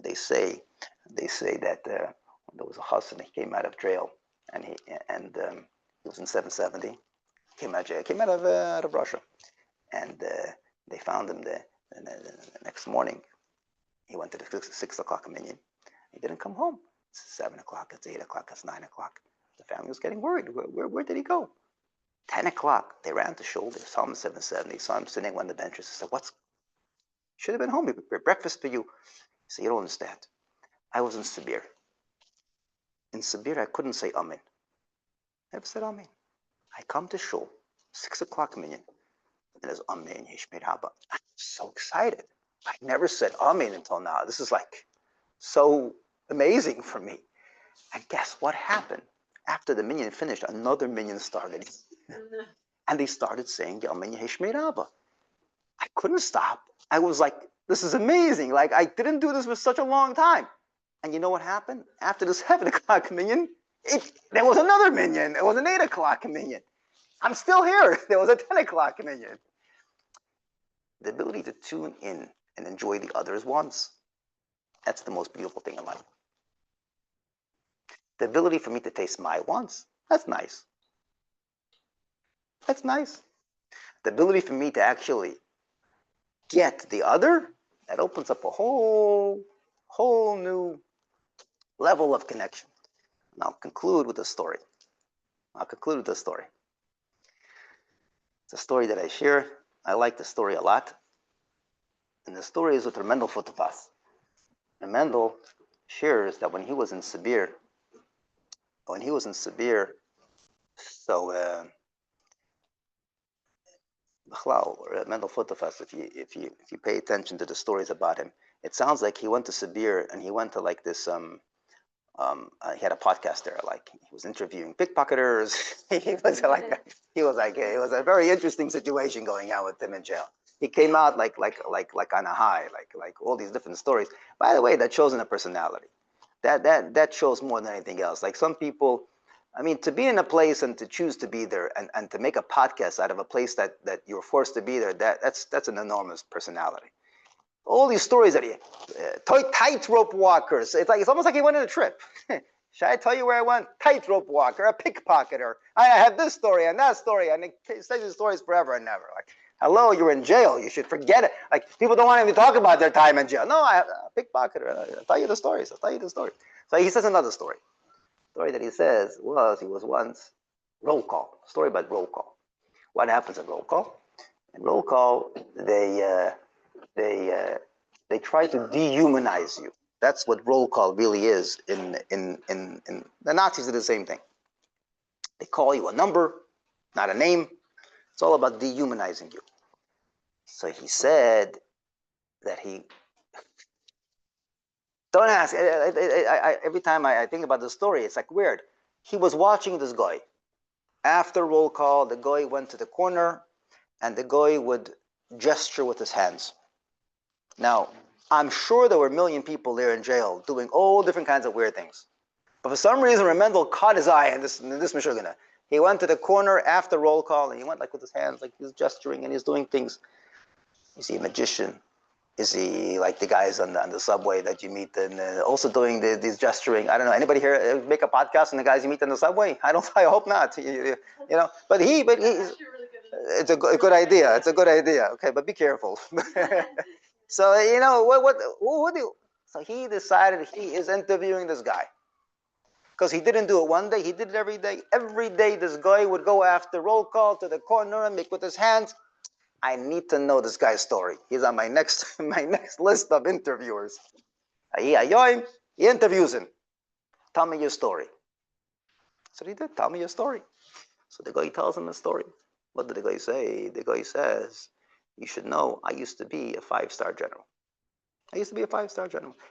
They say that there was a husband. He came out of jail, and he was in 770. Came out of Russia, and they found him there. And the next morning, he went to the 6 o'clock minyan. He didn't come home. It's 7 o'clock. It's 8 o'clock. It's 9 o'clock. The family was getting worried. Where did he go? 10 o'clock. They ran to shul. They saw him at 770. Saw him sitting on one of the benches. They said, "Should have been home. We prepared breakfast for you." He said, "You don't understand. I was in Sibir. In Sibir, I couldn't say Amen. I never said Amen. I come to shul, 6 o'clock minyan, and there's Amen, Yishmei Haba. I'm so excited. I never said Amen until now. This is like so amazing for me. And guess what happened? After the minyan finished, another minyan started. And they started saying Amen, Yishmei Haba. I couldn't stop. I was like, this is amazing. Like, I didn't do this for such a long time. And you know what happened? After the 7 o'clock minyan, there was another minyan. There was an 8 o'clock minyan. I'm still here. There was a 10 o'clock minyan. The ability to tune in and enjoy the others once, that's the most beautiful thing in life. The ability for me to taste my once, that's nice. That's nice. The ability for me to actually get the other, that opens up a whole new level of connection. And I'll conclude with a story. It's a story that I share. I like the story a lot. And the story is with Mendel Futafas. And Mendel shares that when he was in Sibir, so Mendel Futafas, if you pay attention to the stories about him, it sounds like he went to Sibir and he went to like this he had a podcast there, like he was interviewing pickpocketers. It was a very interesting situation going on with him in jail. He came out like on a high, like all these different stories. By the way, that shows in a personality. That shows more than anything else. Like some people, I mean, to be in a place and to choose to be there and to make a podcast out of a place that you're forced to be there, that's an enormous personality. All these stories that he tightrope walkers. It's almost like he went on a trip. Should I tell you where I went? Tightrope walker, a pickpocketer. I have this story and that story, and it says these stories forever and never. Like, hello, you're in jail. You should forget it. Like people don't want to even talk about their time in jail. No, a pickpocketer. I'll tell you the stories. So he says another story. The story that he says was he was once roll call. Story about roll call. What happens at roll call? In roll call, they try to dehumanize you. That's what roll call really is. In the Nazis did the same thing. They call you a number, not a name. It's all about dehumanizing you. So he said that he. Don't ask. Every time I think about the story, it's like weird. He was watching this guy. After roll call, the guy went to the corner, and the guy would gesture with his hands. Now, I'm sure there were a million people there in jail doing all different kinds of weird things. But for some reason, Mendel caught his eye in this Meshugana. He went to the corner after roll call, and he went like with his hands, like he's gesturing and he's doing things. Is he a magician? Is he like the guys on the subway that you meet and also doing these gesturing? I don't know. Anybody here make a podcast and the guys you meet in the subway? I hope not. You know. But he's. It's a good idea. It's a good idea. Okay, but be careful. So you know what do? So he decided he is interviewing this guy because he didn't do it one day. He did it every day. Every day, this guy would go after roll call to the corner and make with his hands. I need to know this guy's story. He's on my next list of interviewers. He interviews him. Tell me your story. So he did. Tell me your story. So the guy tells him a story. What did the guy say? The guy says, you should know, I used to be a 5-star general.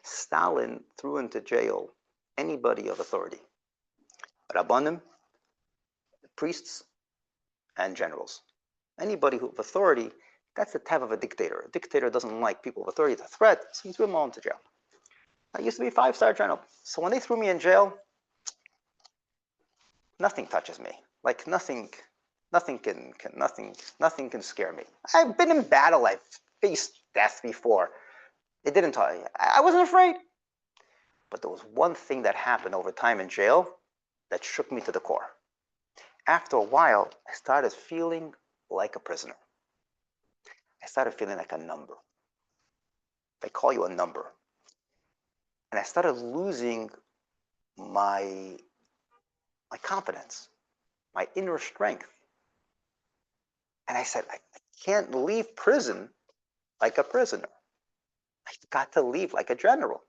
Stalin threw into jail anybody of authority. Rabbanim, priests, and generals. Anybody who of authority, that's the type of a dictator. A dictator doesn't like people of authority. It's a threat, so he threw them all into jail. I used to be a 5-star general. So when they threw me in jail, nothing touches me. Like nothing can scare me. I've been in battle. I've faced death before. It didn't tell you. I wasn't afraid. But there was one thing that happened over time in jail that shook me to the core. After a while, I started feeling like a prisoner. I started feeling like a number. They call you a number. And I started losing my confidence, my inner strength. And I said, I can't leave prison like a prisoner. I've got to leave like a general.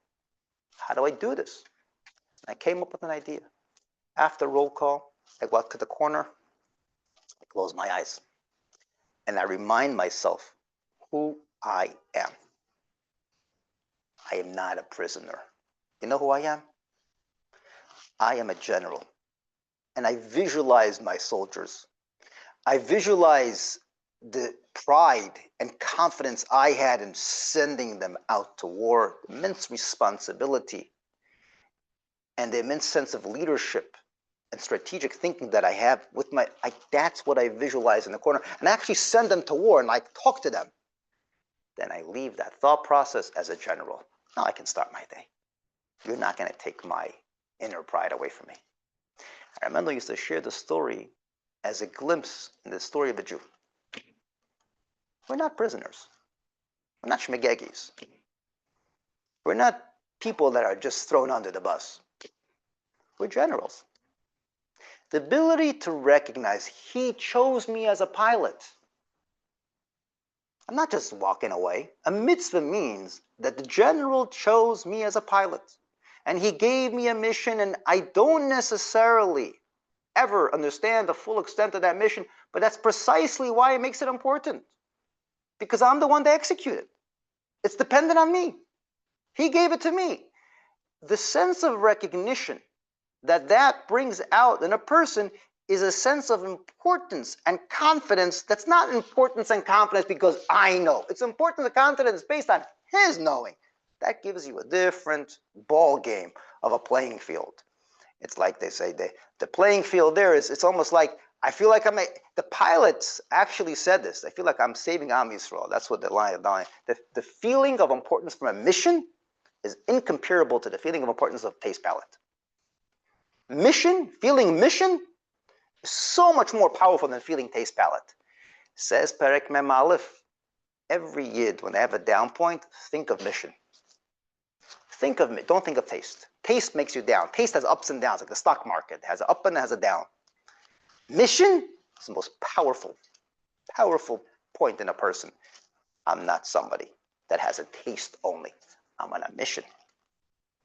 How do I do this? And I came up with an idea. After roll call, I walk to the corner, I close my eyes, and I remind myself who I am. I am not a prisoner. You know who I am? I am a general. And I visualize my soldiers. I visualize the pride and confidence I had in sending them out to war, the immense responsibility, and the immense sense of leadership and strategic thinking that I have with that's what I visualize in the corner. And I actually send them to war and I talk to them. Then I leave that thought process as a general. Now I can start my day. You're not going to take my inner pride away from me. And Mendy used to share the story as a glimpse in the story of a Jew. We're not prisoners. We're not shmegegis. We're not people that are just thrown under the bus. We're generals. The ability to recognize he chose me as a pilot. I'm not just walking away. A mitzvah means that the general chose me as a pilot. And he gave me a mission, and I don't necessarily ever understand the full extent of that mission, but that's precisely why it makes it important. Because I'm the one to execute it. It's dependent on me. He gave it to me. The sense of recognition that brings out in a person is a sense of importance and confidence that's not importance and confidence because I know. It's importance and confidence based on his knowing. That gives you a different ball game of a playing field. It's like they say, the playing field there it's almost like, I feel like the pilots actually said this. I feel like I'm saving Am Yisrael. That's what the line of dying. The feeling of importance from a mission is incomparable to the feeling of importance of taste palate. Feeling mission is so much more powerful than feeling taste palate. Says Perek Mem Aleph, every Yid, when they have a down point, think of mission. Think of it. Don't think of taste. Taste makes you down. Taste has ups and downs, like the stock market. It has an up and it has a down. Mission is the most powerful point in a person. I'm not somebody that has a taste only. I'm on a mission.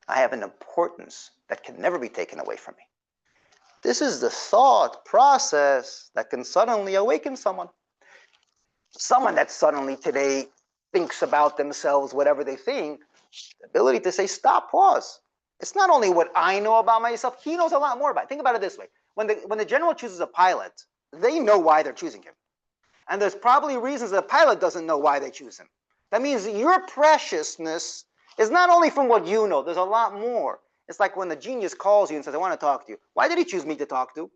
I have an importance that can never be taken away from me. This is the thought process that can suddenly awaken someone. Someone that suddenly today thinks about themselves, whatever they think, the ability to say, stop, pause. It's not only what I know about myself, he knows a lot more about it. Think about it this way. When the general chooses a pilot, they know why they're choosing him. And there's probably reasons the pilot doesn't know why they choose him. That means that your preciousness is not only from what you know, there's a lot more. It's like when the genius calls you and says, I want to talk to you. Why did he choose me to talk to?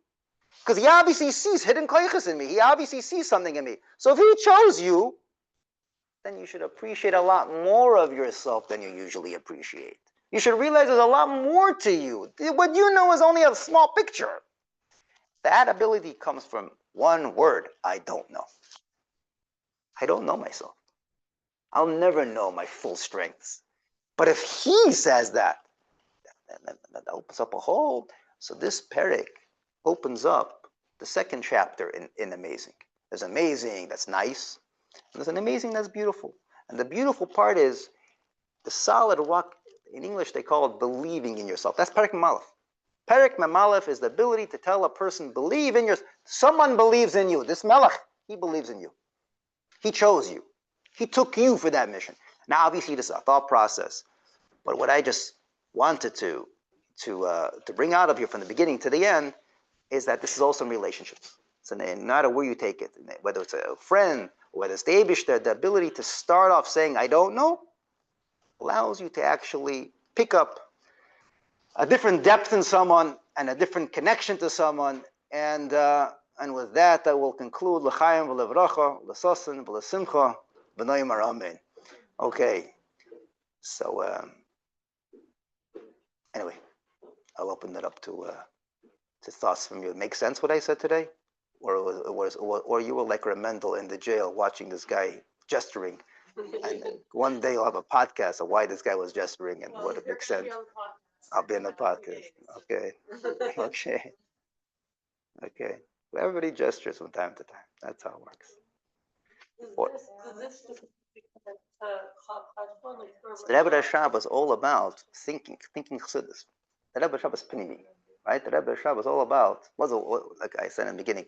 Because he obviously sees hidden koiches in me. He obviously sees something in me. So if he chose you, then you should appreciate a lot more of yourself than you usually appreciate. You should realize there's a lot more to you. What you know is only a small picture. That ability comes from one word, I don't know. I don't know myself. I'll never know my full strengths. But if he says that opens up a whole. So this perek opens up the second chapter in amazing. There's amazing that's nice, and there's an amazing that's beautiful. And the beautiful part is the solid rock. In English, they call it believing in yourself. That's perek Mem Aleph. Perek Mem Aleph is the ability to tell a person, believe in yourself. Someone believes in you. This melech, he believes in you. He chose you. He took you for that mission. Now, obviously, this is a thought process. But what I just wanted to bring out of here from the beginning to the end is that this is also in relationships. So no matter where you take it, whether it's a friend, or whether it's the Eibishter, the ability to start off saying, I don't know, allows you to actually pick up a different depth in someone and a different connection to someone. And with that, I will conclude. L'chaim v'levracha, l'sosen v'lesimcha, v'noyim amen. Okay. So anyway, I'll open it up to thoughts from you. Make sense what I said today? Or you were like Mendel in the jail watching this guy gesturing. And then one day I'll have a podcast of why this guy was gesturing and what it makes sense. I'll be in the podcast. Okay. Okay. Okay. Well, everybody gestures from time to time. That's how it works. The Rebbe Rashab was all about thinking Chassidus. The Rebbe Rashab was Pnimi, right? The Rebbe Rashab was all about, like I said in the beginning,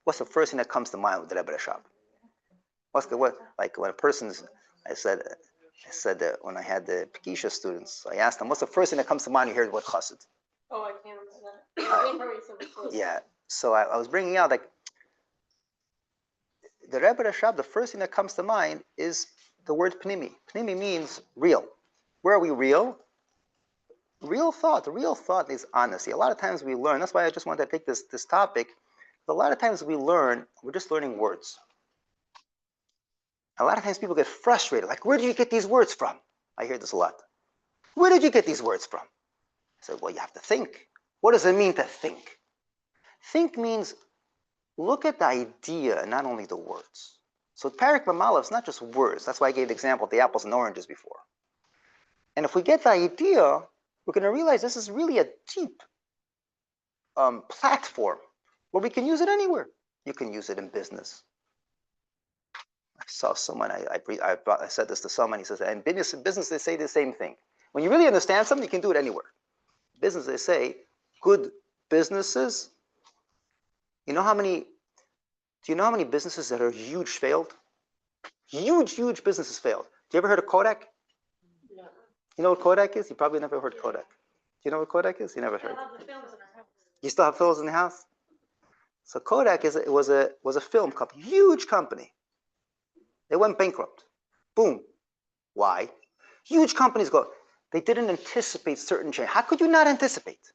what's the first thing that comes to mind with the Rebbe Rashab? Like when a person's, I said that when I had the Pekisha students, I asked them, what's the first thing that comes to mind when you hear the word Chassid? Oh, I can't remember that. Yeah. So I was bringing out like the Rebbe Rashab, the first thing that comes to mind is the word Pnimi. Pnimi means real. Where are we real? Real thought. Real thought is honesty. A lot of times we learn, that's why I just wanted to take this topic. A lot of times we learn, we're just learning words. A lot of times people get frustrated, like, where did you get these words from? I hear this a lot. Where did you get these words from? I said, well, you have to think. What does it mean to think? Think means look at the idea and not only the words. So Parak Mamalev is not just words. That's why I gave the example of the apples and oranges before. And if we get the idea, we're going to realize this is really a deep platform where we can use it anywhere. You can use it in business. I saw someone, I said this to someone, he says, in business they say the same thing. When you really understand something, you can do it anywhere. Business, they say, good businesses, do you know how many businesses that are huge failed? Huge businesses failed. Do you ever heard of Kodak? No. You know what Kodak is? You probably never heard Kodak. Do you know what Kodak is? You never heard. You still have films in the house? So Kodak was a film company, huge company. They went bankrupt. Boom. Why? Huge companies they didn't anticipate certain change. How could you not anticipate?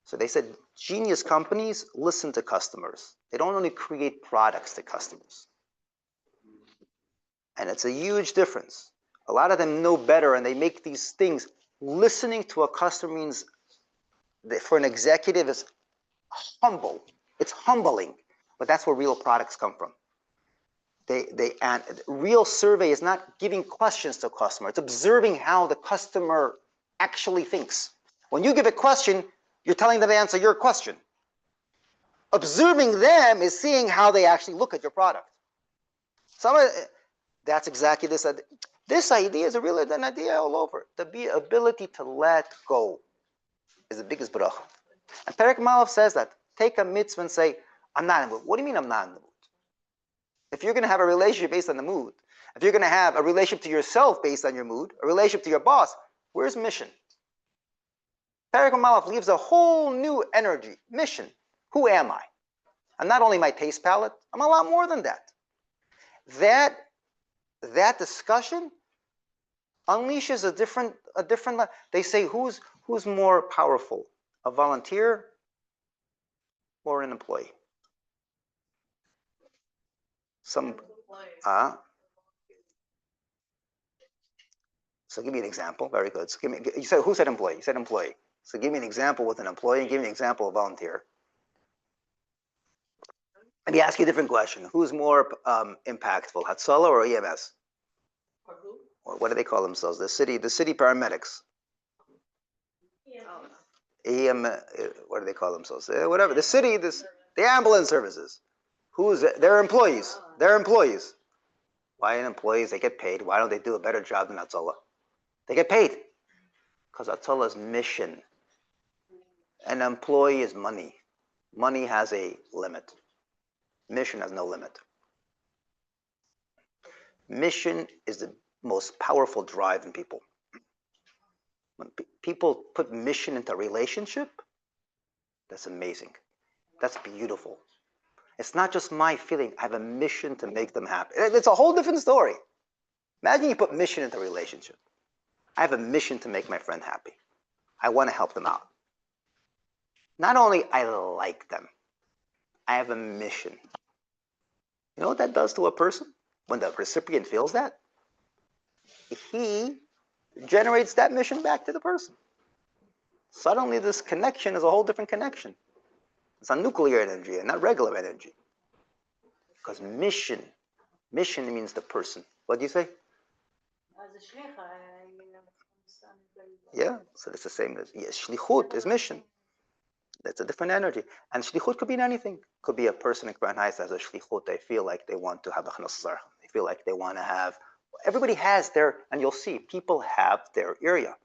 So they said, genius companies listen to customers. They don't only create products to customers. And it's a huge difference. A lot of them know better and they make these things. Listening to a customer means that for an executive is humble. It's humbling, but that's where real products come from. And real survey is not giving questions to a customer. It's observing how the customer actually thinks. When you give a question, you're telling them to answer your question. Observing them is seeing how they actually look at your product. That's exactly this. This idea is an idea all over. The ability to let go is the biggest bracha. And Perek Malov says that. Take a mitzvah and say, I'm not in the mood. What do you mean I'm not in the mood? If you're going to have a relationship based on the mood, if you're going to have a relationship to yourself based on your mood, a relationship to your boss, where's mission? Perek Malov leaves a whole new energy. Mission. Who am I? I'm not only my taste palette, I'm a lot more than that. That discussion unleashes a different. They say who's more powerful, a volunteer or an employee? So give me an example. Very good. So you said who said employee? You said employee. So give me an example with an employee and give me an example of volunteer. Let me ask you a different question. Who's more impactful, Hatzalah or EMS? Or who? Or what do they call themselves? The city paramedics. What do they call themselves? Whatever. The ambulance services. They're employees. They're employees. Why are employees? They get paid. Why don't they do a better job than Hatzalah? They get paid. Because Hatzalah's mission. An employee is money. Money has a limit. Mission has no limit. Mission is the most powerful drive in people. When people put mission into a relationship, that's amazing. That's beautiful. It's not just my feeling. I have a mission to make them happy. It's a whole different story. Imagine you put mission into a relationship. I have a mission to make my friend happy. I want to help them out. Not only I like them, I have a mission. You know what that does to a person? When the recipient feels that, he generates that mission back to the person. Suddenly this connection is a whole different connection. It's a nuclear energy and not regular energy. Because mission means the person. What do you say? Yeah, so it's the same as shlichut is mission. That's a different energy. And shlichut could be in anything. Could be a person in Kran Heiss has a shlichut. They feel like they want to have a chnas zar. They feel like they want to have Everybody has their, and you'll see, people have their area.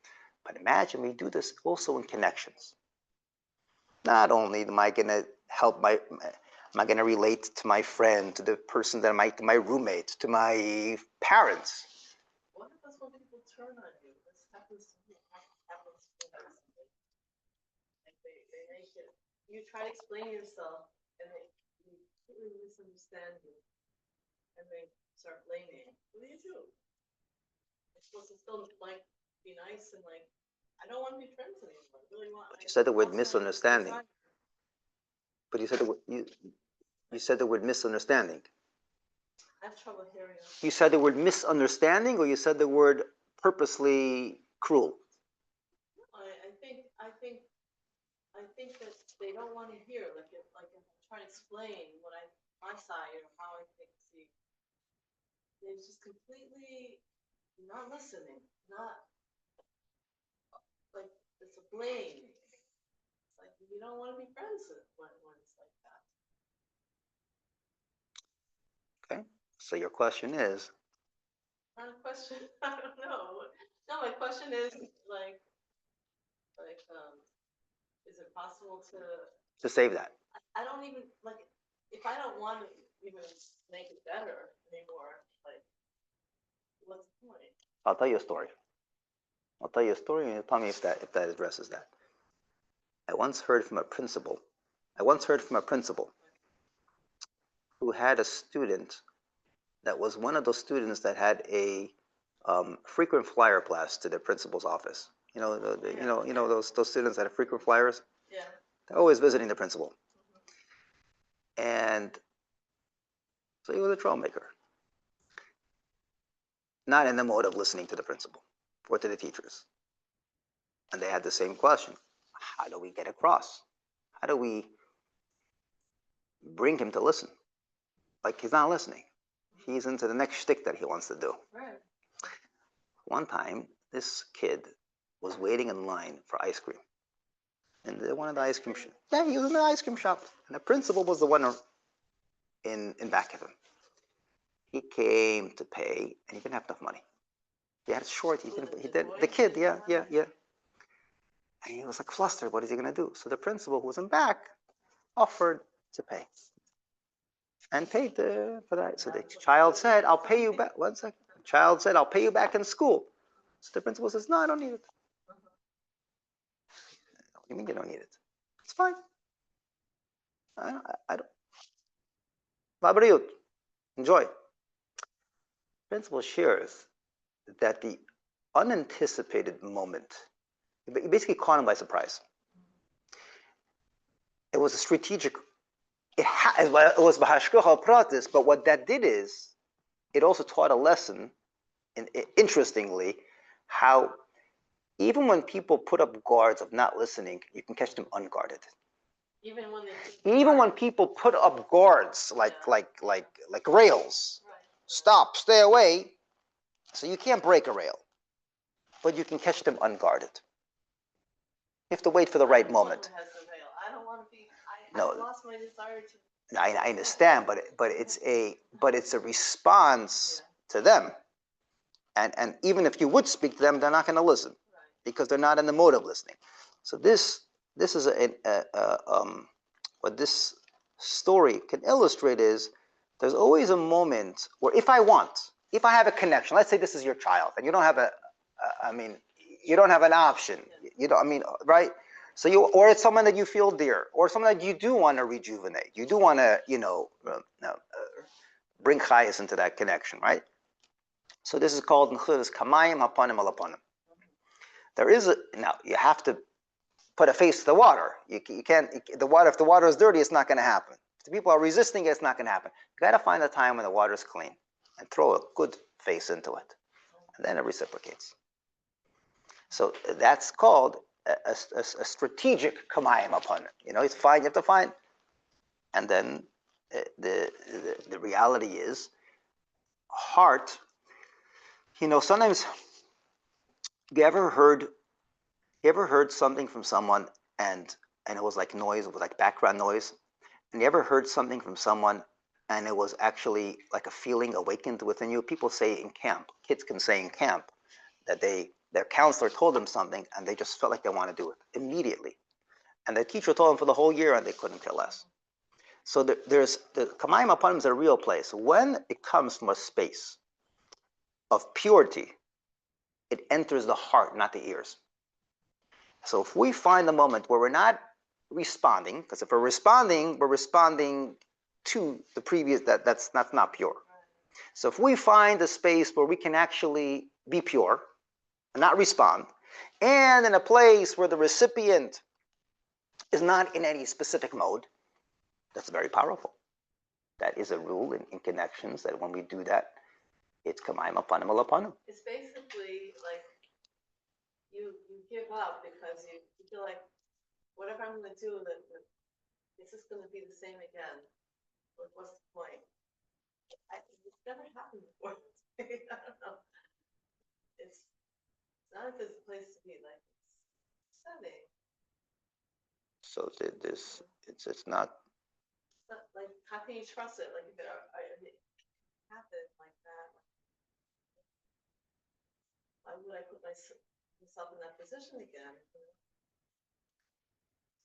But imagine we do this also in connections. Not only am I going to help am I going to relate to my friend, to the person that to my roommate, to my parents. What if that's when people turn on you? This happens to me. Happens to me. Like they make it. You try to explain yourself, and they completely misunderstand you, and they start blaming. What do you do? You're supposed to still like be nice and like, I don't want to be friends anymore. I really want. You said the word misunderstanding. But you said you said the word misunderstanding. I have trouble hearing you. You said the word misunderstanding, or you said the word purposely cruel? I think that they don't want to hear. Like if I'm trying to explain my side or how I think. See, they're just completely not listening. Not like it's a blame. It's like you don't want to be friends when it's like that. Okay. So your question is? Not a question. I don't know. No, my question is like, is it possible to save that? I don't even like if I don't want to even make it better anymore. Like, what's the point? I'll tell you a story. And you tell me if that addresses that. I once heard from a principal who had a student that was one of those students that had a frequent flyer blast to the principal's office. You know, those students that have frequent flyers. Yeah. They're always visiting the principal. And so he was a troublemaker. Not in the mode of listening to the principal or to the teachers. And they had the same question. How do we get across? How do we bring him to listen? Like he's not listening. He's into the next shtick that he wants to do. Right. One time, this kid was waiting in line for ice cream. And one of the ice cream shops. Yeah, he was in the ice cream shop. And the principal was the one in back of him. He came to pay, and he didn't have enough money. He had it short. He did. The kid, yeah. And he was like flustered. What is he going to do? So the principal, who was in back, offered to pay. And paid for that. So the child said, I'll pay you back. 1 second. The child said, I'll pay you back in school. So the principal says, no, I don't need it. What do you mean you don't need it? It's fine. I don't. Vabriyut. Enjoy. Principal shares that the unanticipated moment, it basically caught him by surprise. It was a strategic, it was b'hashgacha pratis, but what that did is, it also taught a lesson, interestingly, how even when people put up guards of not listening, you can catch them unguarded. Even when people put up guards like rails, stop, stay away. So you can't break a rail, but you can catch them unguarded. You have to wait for the right moment. I don't want to be. No, I lost my desire to. I understand, but it's a response to them, and even if you would speak to them, they're not going to listen because they're not in the mode of listening. So this is what this story can illustrate is there's always a moment where if I have a connection, let's say this is your child and you don't have you don't have an option, right? So or it's someone that you feel dear, or someone that you do want to rejuvenate, you do want to, bring chayas into that connection, right? So this is called nchudas kamayim hapanim al hapanim. There is now you have to put a face to the water. You can't if the water is dirty, it's not going to happen. If the people are resisting it, it's not going to happen. You got to find a time when the water is clean and throw a good face into it, and then it reciprocates. So that's called a strategic kamayim upon it. It's fine. You have to find, and then the reality is heart. Sometimes you ever heard something from someone and it was like noise, it was like background noise, and you ever heard something from someone and it was actually like a feeling awakened within you. People say in camp, kids can say in camp that their counselor told them something and they just felt like they want to do it immediately. And the teacher told them for the whole year and they couldn't care less. So there's the Kamayim Apanim is a real place. When it comes from a space of purity, it enters the heart, not the ears. So if we find the moment where we're not responding, because if we're responding to the previous, that's not pure. So if we find a space where we can actually be pure and not respond, and in a place where the recipient is not in any specific mode, that's very powerful. That is a rule in connections, that when we do that, it's kamayim apanim al apanim. It's basically like you give up because you feel like whatever I'm going to do, that it's just going to be the same again. What's the point? It's never happened before. I don't know. It's not if there's a place to be, like it's stunning. So it's not. It's not like, how can you trust it? Like if it happened like that, why would I put myself in that position again?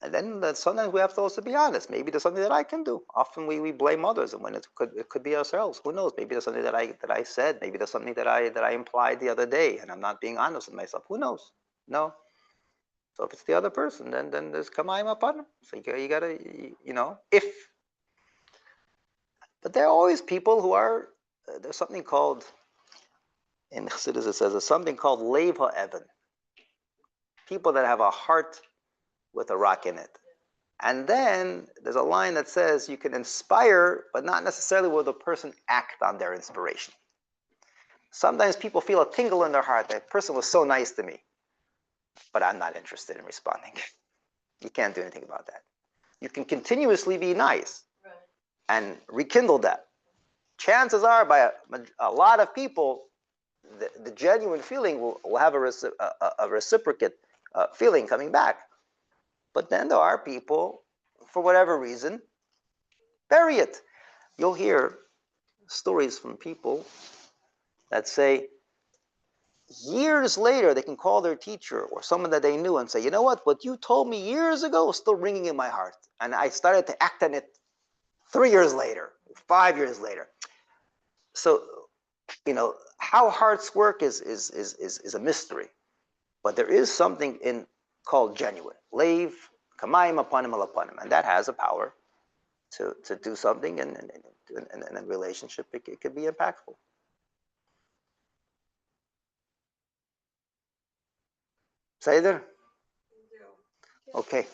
And then sometimes we have to also be honest. Maybe there's something that I can do. Often we blame others, and when it could be ourselves. Who knows? Maybe there's something that I said. Maybe there's something that I implied the other day, and I'm not being honest with myself. Who knows? No. So if it's the other person, then there's kamayim apanim. So you gotta, if. But there are always people who are. There's something called in Chassidus. It says there's something called lev ha'evan. People that have a heart with a rock in it. And then there's a line that says you can inspire, but not necessarily will the person act on their inspiration. Sometimes people feel a tingle in their heart. That person was so nice to me, but I'm not interested in responding. You can't do anything about that. You can continuously be nice and rekindle that. Chances are, by a lot of people, the genuine feeling will have a reciprocate feeling coming back. But then there are people, for whatever reason, bury it. You'll hear stories from people that say, years later, they can call their teacher or someone that they knew and say, you know what you told me years ago is still ringing in my heart. And I started to act on it 3 years later, 5 years later. So, how hearts work is a mystery. But there is something called genuine. Lev, kamayim apanim al apanim. And that has a power to do something, and in a relationship, it could be impactful. Say there? Okay.